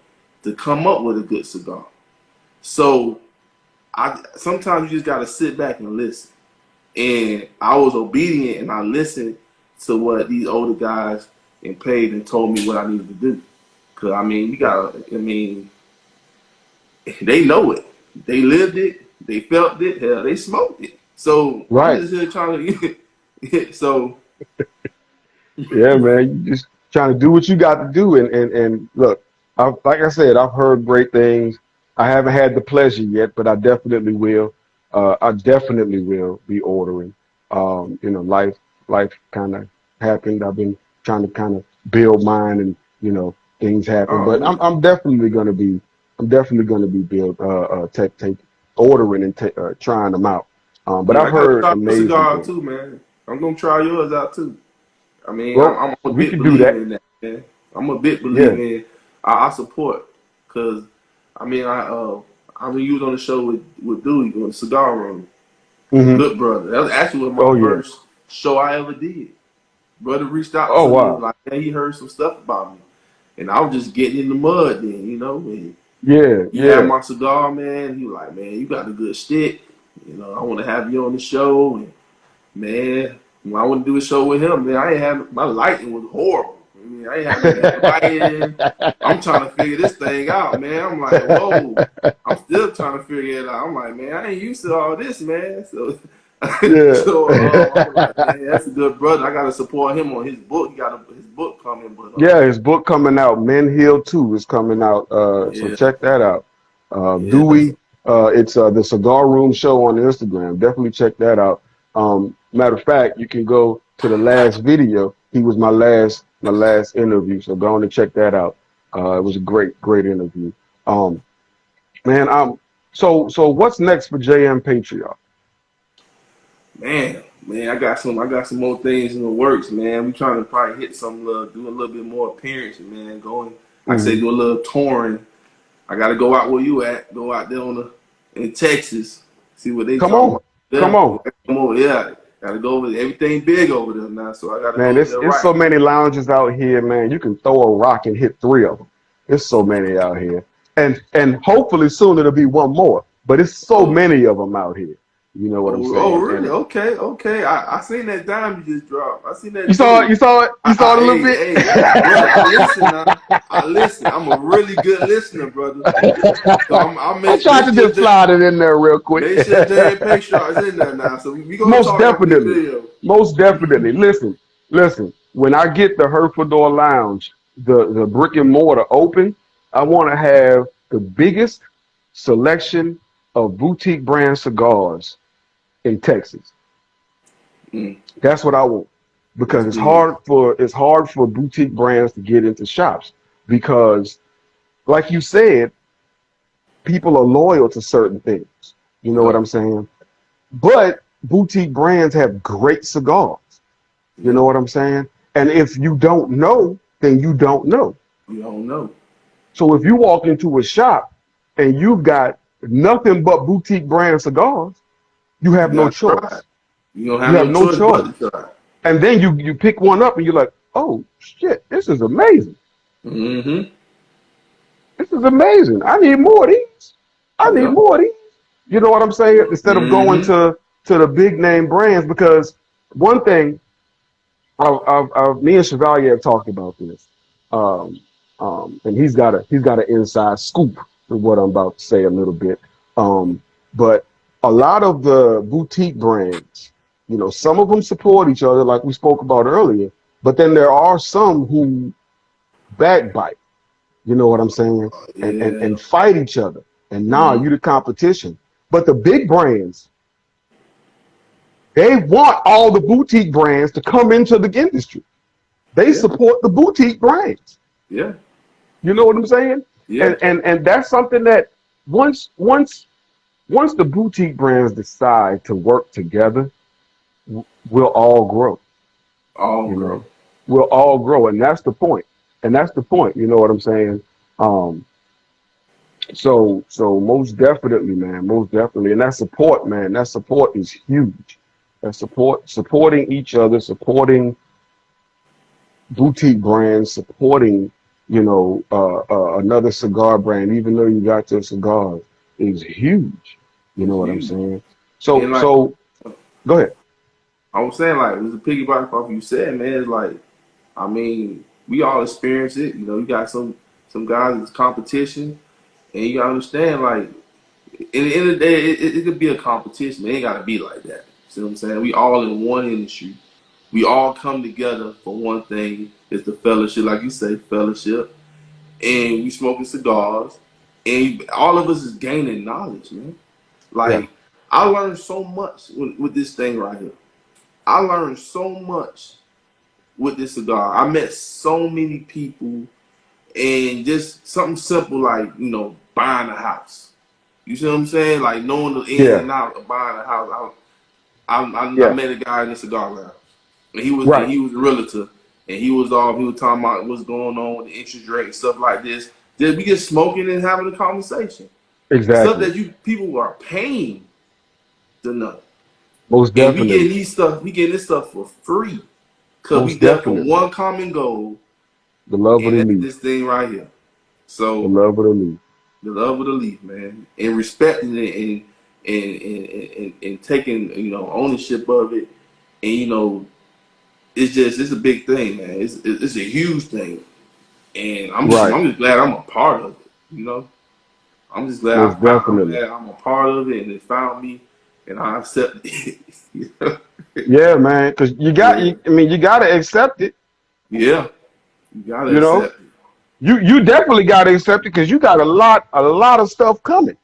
to come up with a good cigar. So I sometimes you just gotta sit back and listen. And I was obedient and I listened to what these older guys and paid and told me what I needed to do. Cause you gotta, they know it. They lived it. They felt it. Hell, they smoked it. So I'm Right. just here trying to. So Yeah, man. You just trying to do what you got to do. And look, like I said, I've heard great things. I haven't had the pleasure yet, but I definitely will. I definitely will be ordering. Life kind of happened. I've been trying to kind of build mine, and things happen. oh But man, I'm definitely gonna be build take ordering and trying them out. But yeah, I've I got to heard try your amazing cigar things. too, man. I'm gonna try yours out too. I mean, Well, I'm a we big could do believer that. in that, man. I'm a big believer Yeah. in. I support because I mean I mean you was on the show with Dewey on the cigar room. A Hmm. good brother. That was actually one of Oh my yeah. first show I ever did. Brother reached out Oh to me and wow. like, man, he heard some stuff about me, and I was just getting in the mud then, you know. And Yeah, he had yeah. my cigar, man. He was like, man, you got a good stick. You know, I want to have you on the show. And man, when I went to do a show with him, man, I ain't have my lighting was horrible. I mean, I ain't had no good lighting. I'm trying to figure this thing out, man. I'm like, whoa. I'm still trying to figure it out. I'm like, man, I ain't used to all this, man. So, Yeah. so I was like, man, that's a good brother. I gotta support him on his book. He got his book coming, but Yeah, his book coming out, Men Heal 2 is coming out. So yeah, check that out. yeah, Dewey, it's the Cigar Room Show on Instagram. Definitely check that out. Matter of fact, you can go to the last video. He was my last interview, so go on and check that out. It was a great interview. Um, man, so what's next for JM Patriot? man. I got some more things in the works, man. We trying to probably hit do a little bit more appearance, man. Going, like I say, Hmm. do a little touring. I got to go out where you at. Go out there in Texas, see what they Come talking on, about come there. on. Come on, yeah. Got to go over there. Everything big over there now, so I got to Man, go over it's there it's right. so many lounges out here, man. You can throw a rock and hit three of them. There's so many out here, and hopefully soon it'll be one more. But it's so Oh, many of them out here. You know what I'm oh, saying? really? And Okay, okay. I seen that dime you just dropped. I seen you that saw it, jewel. you saw it, you saw it a little Hey, bit. hey, brother, I listen now. I listen. I'm a really good listener, brother. So I I make tried to just slide it in there real quick. sure JM Patriot is in there now. So we gonna Most talk after the definitely, video. most definitely. Listen. When I get the Herfador Lounge, the brick and mortar open, I want to have the biggest selection of boutique brand cigars in Texas. Mm, That's what I want that's because big. it's hard for boutique brands to get into shops because, like you said, people are loyal to certain things. You know what Yep, I'm saying? But boutique brands have great cigars. You know yep. what I'm saying? And if you don't know, then you don't know. You don't know. So if you walk into a shop and you've got nothing but boutique brand cigars, you You have no gotta try it. choice. You don't You have have no no choice but choice. to try it. And then you pick one up and you're like, oh shit, this is amazing. Mm-hmm. This is amazing. I need more of these. I need Yep. more of these. You know what I'm saying? Instead of going Mm-hmm. to the big name brands, because one thing me and Chevalier have talked about this, um, and he's got an inside scoop of what I'm about to say a little bit. But a lot of the boutique brands, some of them support each other, like we spoke about earlier. But then there are some who backbite. You know what I'm saying? Yeah. And fight each other. And now Mm, you the competition. But the big brands, they want all the boutique brands to come into the industry. They yeah. support the boutique brands. Yeah. You know what I'm saying? Yeah. And that's something that once once once the boutique brands decide to work together, we'll all grow. All You grow. know, we'll all grow, and that's the point. And that's the point. You know what I'm saying? Um, so most definitely, man, most definitely, and that support, man, that support is huge. That supporting each other, supporting boutique brands, supporting, another cigar brand, even though you got your cigars, is huge. You It's know what I'm huge. saying? So, And like so go ahead. I was saying, like, it was a piggyback off you said, man. It's like, I mean, we all experience it. You know, you got some guys it's competition, and you gotta understand, like, in the end of the day, it could be a competition. It ain't gotta be like that. See what I'm saying? We all in one industry. We all come together for one thing. It's the fellowship, like you say, fellowship. And we smoking cigars. And all of us is gaining knowledge, man. Yeah. Like, I learned so much with this thing right here. I learned so much with this cigar. I met so many people, and just something simple like, buying a house. You see what I'm saying? Like knowing the ins Yeah. and outs of buying a house. I Yeah. met a guy in the cigar lounge, and he was Right. a realtor, and he was talking about what's going on with the interest rate and stuff like this. Just we just smoking and having a conversation. Stuff Exactly. that people are paying to know. Most And we getting definitely. this stuff for free. Cause we Most there for definitely. one common goal, The love of and the that's leaf. this thing right here. The So love of the leaf. the love of the leaf, man, and respecting it and taking ownership of it, and it's a big thing, man. It's a huge thing, and Right. I'm just glad I'm a part of it. I'm just glad Most I'm definitely. glad I'm a part of it, and it found me, and I accept it. Yeah, man. Because you got, Yeah, I mean, you got to accept it. yeah, you gotta You know, accept it. you definitely got to accept it because you got a lot of stuff coming.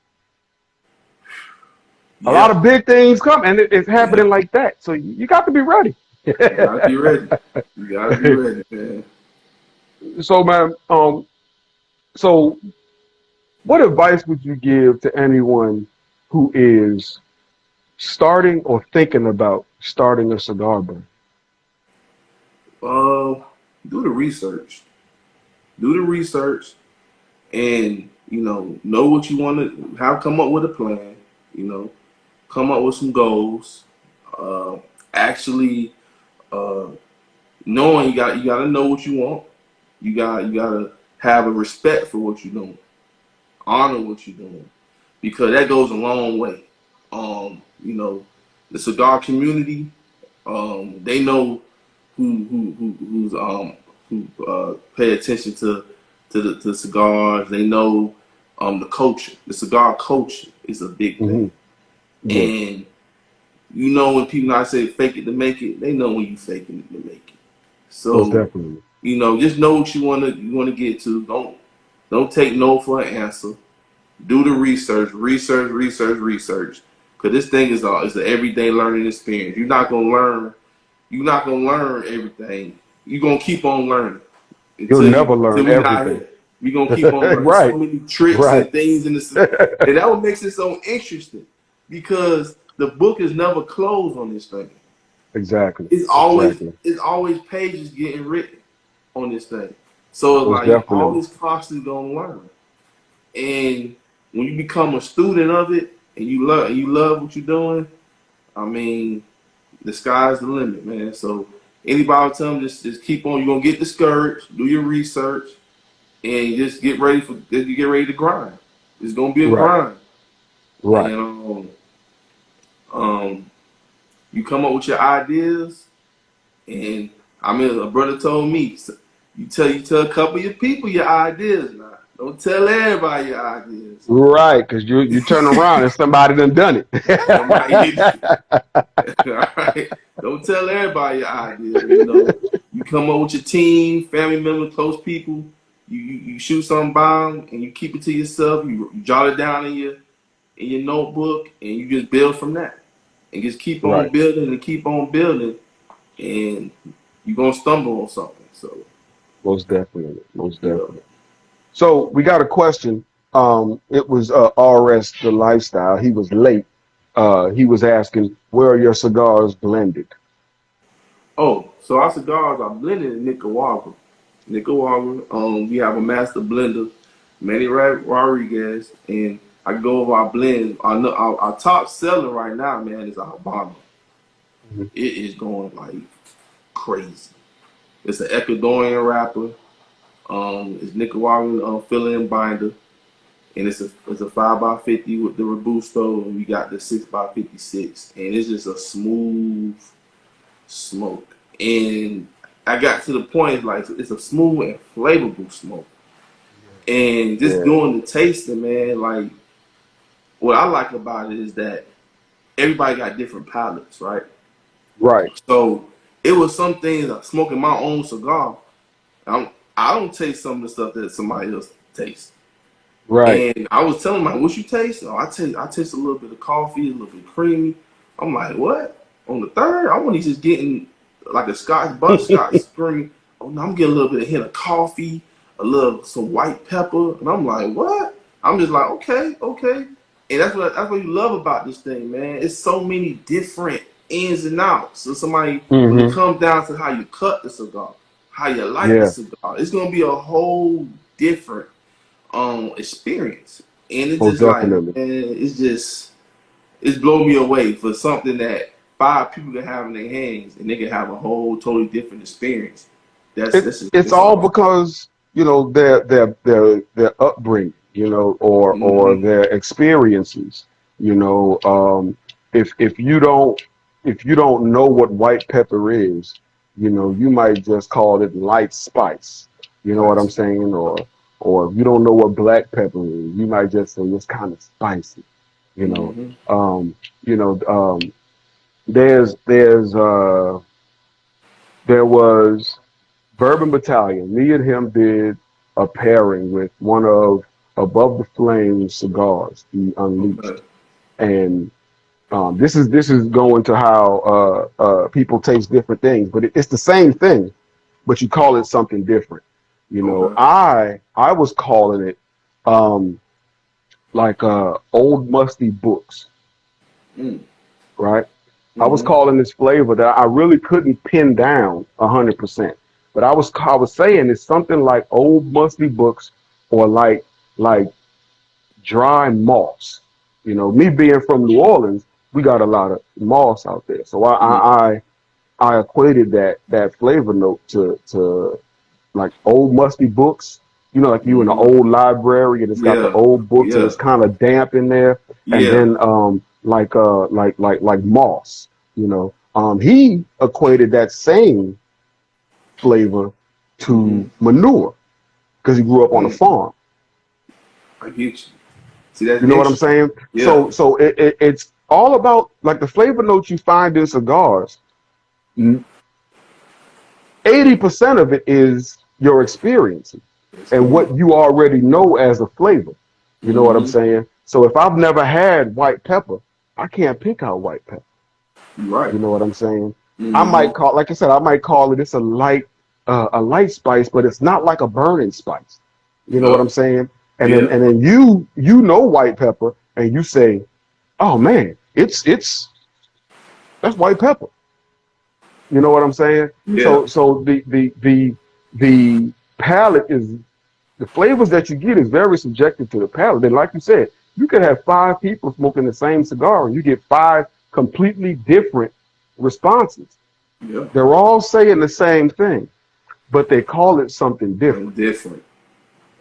A lot Yeah, of big things coming, and it's yeah. happening like that. So you got to be ready. You gotta be ready. You gotta be ready, man. So, man, so what advice would you give to anyone who is starting or thinking about starting a cigar brand? Uh, do the research. Do the research, and know what you want to have. Come up with a plan. You know, come up with some goals. Uh, actually, uh, knowing you got to know what you want. You got to have a respect for what you're doing. Honor what you're doing, because that goes a long way. The cigar community, they know who pay attention to cigars. They know the culture. The cigar culture is a big Hmm. thing, Yeah, and when people not say fake it to make it, they know when you faking it to make it. most So definitely. just know what you wanna get to. Don't take no for an answer. Do the research. Cause this thing is an everyday learning experience. You're not gonna learn everything. You're gonna keep on learning You'll until never learn we not everything. here. We're gonna keep on learning. There's so Right, many tricks right. and things in this, and that what makes it so interesting, because the book is never closed on this thing. Exactly, It's always exactly. it's always pages getting written on this thing. So it's Most like you definitely. always constantly gonna learn. And when you become a student of it and you love what you're doing, I mean, the sky's the limit, man. So anybody tell them just keep on. You're gonna get discouraged. Do your research and just get ready to grind. It's gonna be a Right, grind, right. and you come up with your ideas. And I mean, a brother told me, you tell a couple of your people your ideas now. Don't tell everybody your ideas. Right, because you turn around and somebody done Somebody, it. all right. Don't tell everybody your ideas. You come up with your team, family members, close people. You shoot something by them, and you keep it to yourself. You jot it down in your notebook, and you just build from that, and just keep on Right, building and keep on building, and you're gonna stumble on something. So most definitely, most yeah. definitely. So we got a question. It was RS the lifestyle. He was late. He was asking, where are your cigars blended? Oh, so our cigars are blended in Nicaragua. Nicaragua. We have a master blender, Manny Rodriguez, and I go over our blend. Our top seller right now, man, is our Habano. Mhm. It is going like crazy. It's an Ecuadorian wrapper. It's Nicaraguan fill-in binder, and it's a 5x50 with the Robusto, and we got the 6x56, and it's just a smooth smoke. And I got to the point like it's a smooth and flavorful smoke. And just Yeah, doing the tasting, man, like what I like about it is that everybody got different palates, right? Right. So it was some things like smoking my own cigar. I don't taste some of the stuff that somebody else tastes. Right. And I was telling him, what you taste? Oh, I taste a little bit of coffee, a little bit creamy. I'm like, what? On the third, I want just getting like a Scotch butterscotch creamy. Oh no, I'm getting a little bit of hint of coffee, some white pepper, and I'm like, what? I'm just like, okay. And that's what you love about this thing, man. It's so many different ins and outs. So when it Mm-hmm. comes down to how you cut the cigar, how you light the Yeah. cigar, it's gonna be a whole different experience. And it's Most just like, man, definitely. it's blown me away for something that five people can have in their hands and they can have a whole totally different experience. It's It's all awesome. because, their upbringing, or Mm-hmm. their experiences. You know, if you don't know what white pepper is, you might just call it light spice. You know what I'm Nice. saying? Or if you don't know what black pepper is, you might just say it's kind of spicy. You know, Mm-hmm. um, you know, there's there was Bourbon Battalion. Me and him did a pairing with one of Above the Flames cigars, the Unleashed, Okay. and this is going to how people taste different things, but it's the same thing, but you call it something different. Okay. I was calling it um, like old musty books, Mm. right? I was Mm-hmm. calling this flavor that I really couldn't pin down 100%. But I was saying it's something like old musty books or like dry moss. Me being from New Orleans, we got a lot of moss out there. So Mm-hmm. I equated that flavor note to like old musty books. Like you in an Mm-hmm. old library and it's got the Yeah. old books and Yeah. it's kind of damp in there. And Yeah. then like moss. He equated that same flavor Mm-hmm. to manure because he grew up on a Mm. farm. I get you. See, that's You know what I'm interesting. saying? Yeah. So it's all about like the flavor notes you find in cigars. 80% of it is your experience Let's and come what on. you already know as a flavor. You know what I'm Mm-hmm. saying? So if I've never had white pepper, I can't pick out white pepper. You're right. You know what I'm saying? I Mm-hmm. might call, like I said, I might call it. It's a light spice, but it's not like a burning spice. You know what Yeah. I'm saying? And then Yeah. and then you know white pepper, and you say, oh man, it's that's white pepper. You know what I'm saying? Yeah. So the palate is the flavors that you get is very subjective to the palate. And like you said, you could have five people smoking the same cigar and you get five completely different responses. Yeah. They're all saying the same thing, but they call it something Something different. different.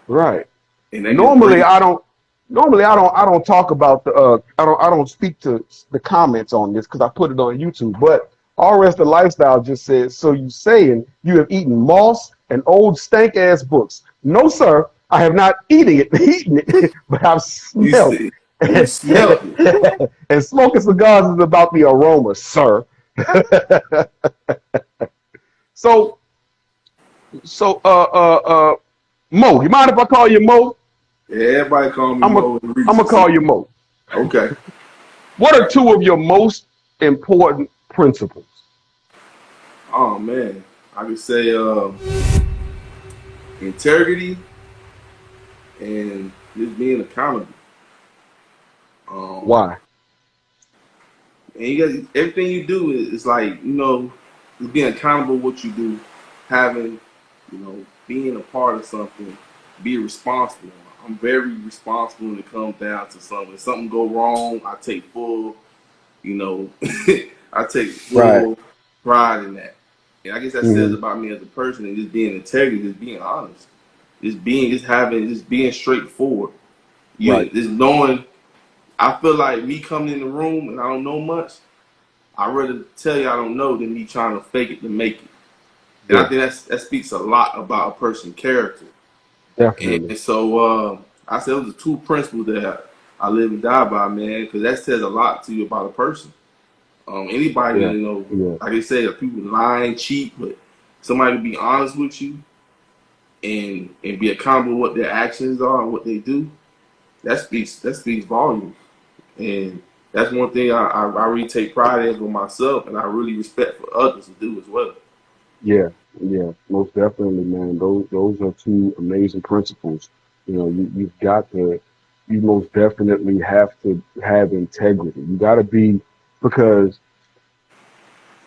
Right. And that just Normally brings I don't normally I don't talk about I don't speak to the comments on this because I put it on YouTube. But RS the Lifestyle just says, so you saying you have eaten moss and old stank ass books. No, sir, I have not eaten it, but I've you smelled see you it. smelt it. And smoking cigars is about the aroma, sir. So so Mo, you mind if I call you Mo? Yeah, everybody call me I'm a Mo and I'm gonna Reese. call you Mo. Okay. What are two of your most important principles? Oh man. I could say integrity and just being accountable. Um Why? and you got everything you do is like, just being accountable what you do, having, being a part of something, be responsible. I'm very responsible when it comes down to something. If something go wrong, I take full, you know, I take Right. full pride in that. And I guess that says Hmm. about me as a person and just being integrity, just being honest, just being straightforward. Right. Just knowing. I feel like me coming in the room and I don't know much. I'd rather tell you I don't know than me trying to fake it to make it. And I Yeah. think that speaks a lot about a person's character. Definitely. And so I said those are two principles that I live and die by, man, because that says a lot to you about a person. Anybody, Yeah, you know, yeah, like I said, people lying, cheat, but somebody to be honest with you and be accountable what their actions are and what they do, that speaks volumes. And that's one thing I really take pride in for myself, and I really respect for others to do as well. yeah, yeah. Most definitely, man. Those are two amazing principles. You know, you've got to, you most definitely have to have integrity. You got to be, because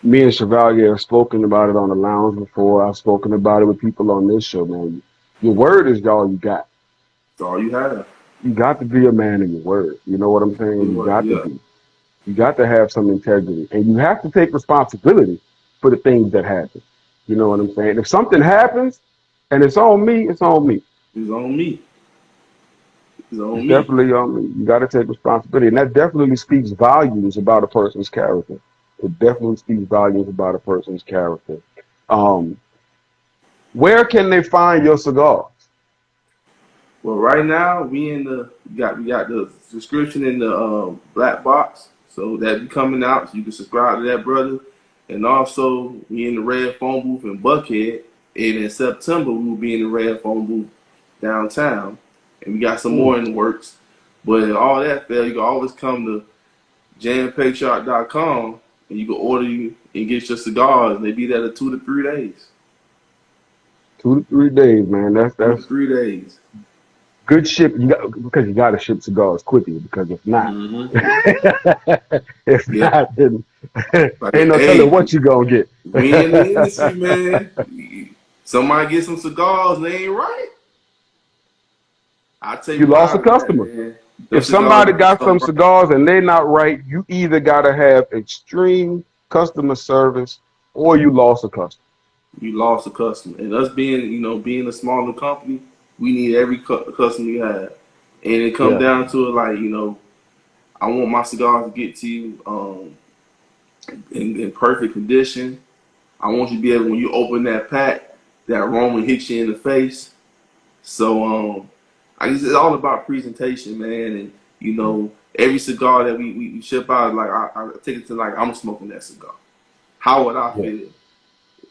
me and Chevalier have spoken about it on the lounge before. I've spoken about it with people on this show, man. Your word is all you got. That's all you have. You got to be a man in your word. You know what I'm saying? You got to Yeah, be. You got to have some integrity, and you have to take responsibility for the things that happen. You know what I'm saying? If something happens and it's on me, it's on me. it's on me. It's It's on me. definitely on me. You got to take responsibility, and that definitely speaks volumes about a person's character. It definitely speaks volumes about a person's character. Um, where can they find your cigars? Well, right now we got the subscription in the black box, so that be coming out. So you can subscribe to that, brother. And also we in the red phone booth in Buckhead, and in September we will be in the red phone booth downtown, and we got some Mm, more in the works. But if all that fail, you can always come to jmpatriot.com and you can order you and get your cigars, and they be there in 2 to 3 days. 2 to 3 days, man. That's Two to that's three days. good ship. You got, because you got to ship cigars quickly. Because if not, Mm-hmm. if Yeah. not, then Like, ain't no telling hey, what you gonna get. we in the industry, man. Somebody get some cigars and they ain't right. I You take lost a pride in that, customer. man. Them If cigars somebody got to got come some right. cigars and they're not right, you either gotta have extreme customer service or you lost a customer. You lost a customer, and us being a smaller company, we need every customer we have, and it come Yeah, down to it like I want my cigars to get to you in perfect condition. I want you to be able, when you open that pack, that aroma hits you in the face. So I guess it's all about presentation, man. And every cigar that we ship out, like I take it to like I'm smoking that cigar. How would I yeah, feel?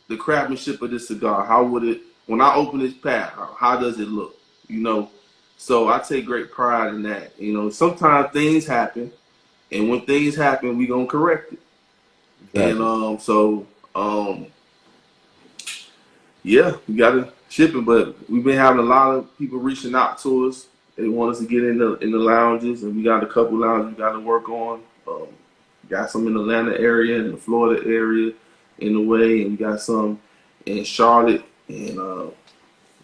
The craftsmanship of this cigar. How would it when I open this pack? How does it look? You know. So I take great pride in that. Sometimes things happen, and when things happen, we gonna correct it. And exactly. yeah, we got to ship it, but we've been having a lot of people reaching out to us. They want us to get in the lounges, and we got a couple lounges we got to work on. Got some in the Atlanta area, in the Florida area, in the way, and we got some in Charlotte, and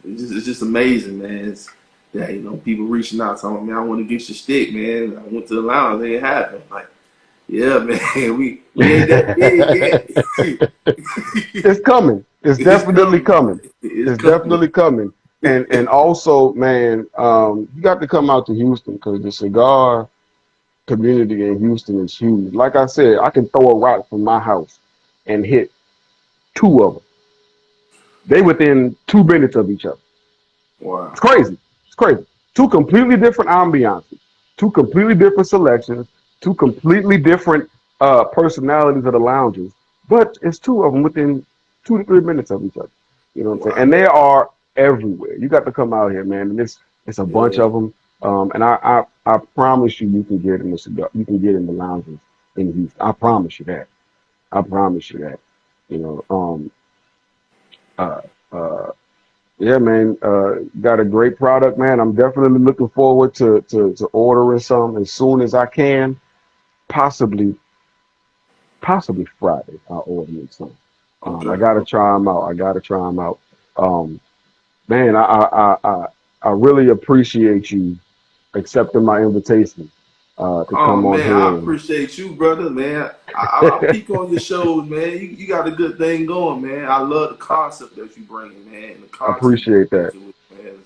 it's just amazing, man. It's that people reaching out, telling me, "Man, I want to get your stick, man." I went to the lounge, they ain't have it. Like, yeah, man, we ain't that big yet. It's coming. It's It's definitely coming. coming. It's It's coming. definitely coming. And also, man, you got to come out to Houston because the cigar community in Houston is huge. Like I said, I can throw a rock from my house and hit two of them. They within 2 minutes of each other. It's Wow. crazy. It's crazy. Two completely different ambiances, two completely different selections, two completely different personalities of the lounges. But it's two of them within 2 to 3 minutes of each other. You know what I'm saying? And Wow. they are everywhere. You got to come out here, man. And it's a bunch Yeah. of them. And I promise you, you can get in the cigar, you can get in the lounges in Houston. I promise you that. I promise you that. You know. Uh, uh, yeah, man. Got a great product, man. I'm definitely looking forward to ordering some as soon as I can. Possibly, possibly Friday. I'll order me some. I Okay. gotta Okay. try them out. I gotta try them out. Um, man, I really appreciate you accepting my invitation to Oh come on man, I here. And appreciate you, brother. Man, I peek on your shows, man. You got a good thing going, man. I love the concept that you bring, man. And the I content you appreciate bring that. to it, man.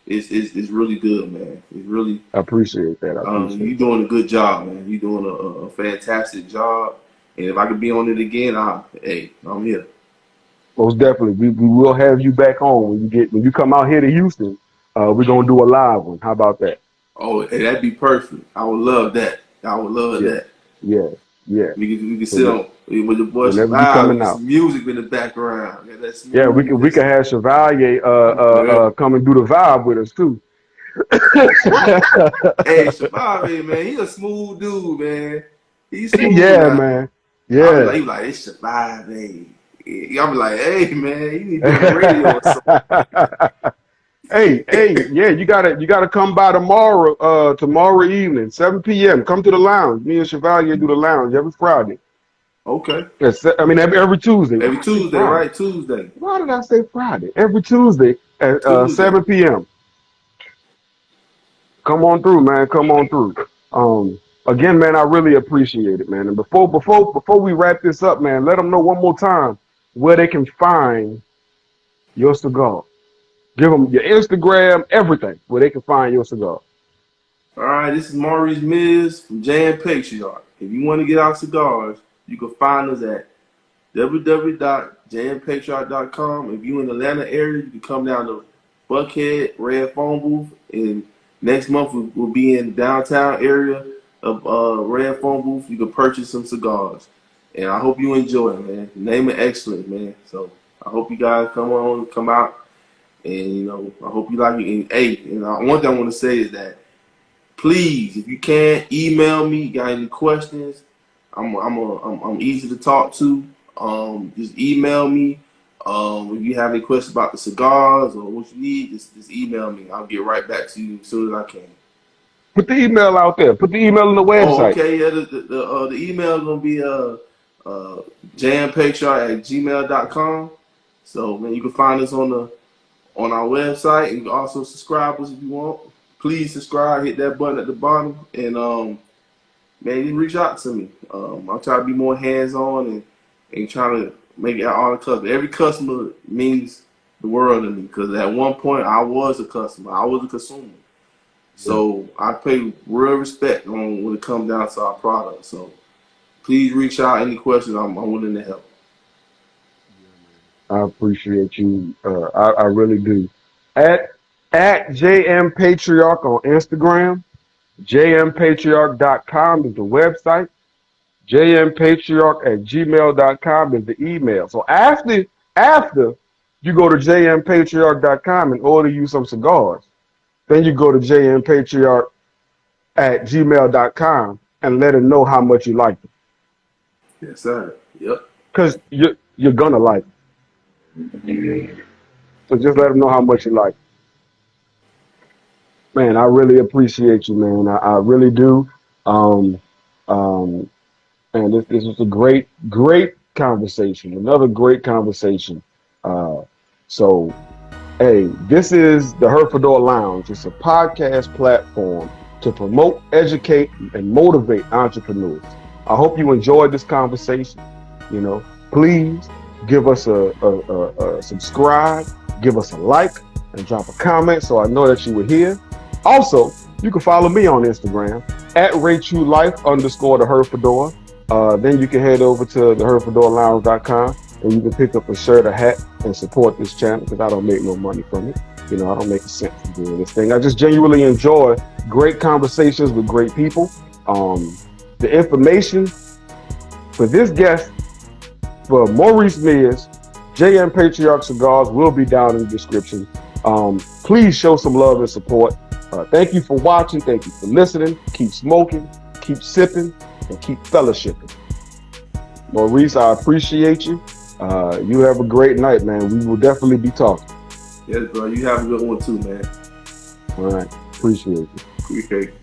It's really good, man. It's really I appreciate that. I you appreciate that. doing a good job, man. You doing a fantastic job. And if I could be on it again, hey, I'm here. Most definitely, we will have you back on when you come out here to Houston. We're gonna do a live one. How about that? Oh, hey, that'd be perfect. I would love that. I would love Yeah, that. yeah, yeah. We can So sit on with the boy whenever you Survive, coming get out, some music in the background. Get that yeah, smooth. we can have Chevalier Yeah. come and do the vibe with us too. Hey, Survive, man, he a smooth dude, man. He's smooth Yeah, now. man. I be Yeah. like, he like, it's Survive, man. I be like, hey, man, you need to be on the radio or something. Hey, yeah, you gotta come by tomorrow evening, 7 p.m. Come to the lounge. Me and Chevalier do the lounge every Friday. Okay. I mean every Tuesday. Why Every did I say Tuesday, Friday? right? Tuesday. Why did I say Friday? Every Tuesday at Tuesday. 7 p.m. Come on through, man. Come on through. Again, man, I really appreciate it, man. And before we wrap this up, man, let them know one more time where they can find your cigar. Give them your Instagram, everything, where they can find your cigar. All right, this is Maurice Mears from JM Patriot. If you want to get our cigars, you can find us at www.jmpatriot.com. If you're in the Atlanta area, you can come down to Buckhead Red Phone Booth. And next month, we'll be in the downtown area of Red Phone Booth. You can purchase some cigars. And I hope you enjoy it, man. Name it excellent, man. So I hope you guys come out. And, I hope you like it. And, hey, one thing I want to say is that please, if you can, email me. Got any questions? I'm easy to talk to. Just email me. If you have any questions about the cigars or what you need, just email me. I'll get right back to you as soon as I can. Put the email out there. Put the email on the Oh, website. okay. Yeah, the email is gonna be jampatriot@gmail.com. So man, you can find us on our website, and you can also subscribe us if you want. Please subscribe, hit that button at the bottom, and man, you can reach out to me. I'll try to be more hands on and trying to make it all the customers. Every customer means the world to me because at one point I was a customer, I was a consumer. Yeah. So I pay real respect on when it comes down to our product. So please reach out. Any questions, I'm willing to help. I appreciate you. I really do. At JM Patriarch on Instagram. JMPatriarch.com is the website. JMPatriarch@gmail.com is the email. So after you go to JMPatriarch.com and order you some cigars, then you go to JMPatriarch@gmail.com and let him know how much you like them. Yes, sir. Yep. Because you're gonna like them. So just let him know how much you like them. Man, I really appreciate you, man. I really do. Um, um, and this was a great conversation. Another great conversation. Uh, so, hey, this is the Herfador Lounge. It's a podcast platform to promote, educate, and motivate entrepreneurs. I hope you enjoyed this conversation. Please give us a subscribe, give us a like, and drop a comment so I know that you were here. Also, you can follow me on Instagram at RayTrueLife_the Herfador. Then you can head over to the HerfadorLounge.com and you can pick up a shirt, a hat, and support this channel because I don't make no money from it. I don't make a cent from doing this thing. I just genuinely enjoy great conversations with great people. The information for this guest, for Maurice Mears, JM Patriarch Cigars, will be down in the description. Please show some love and support. Thank you for watching. Thank you for listening. Keep smoking, keep sipping, and keep fellowshipping. Maurice, I appreciate you. You have a great night, man. We will definitely be talking. Yes, bro. You have a good one too, man. All right. Appreciate you. Appreciate you.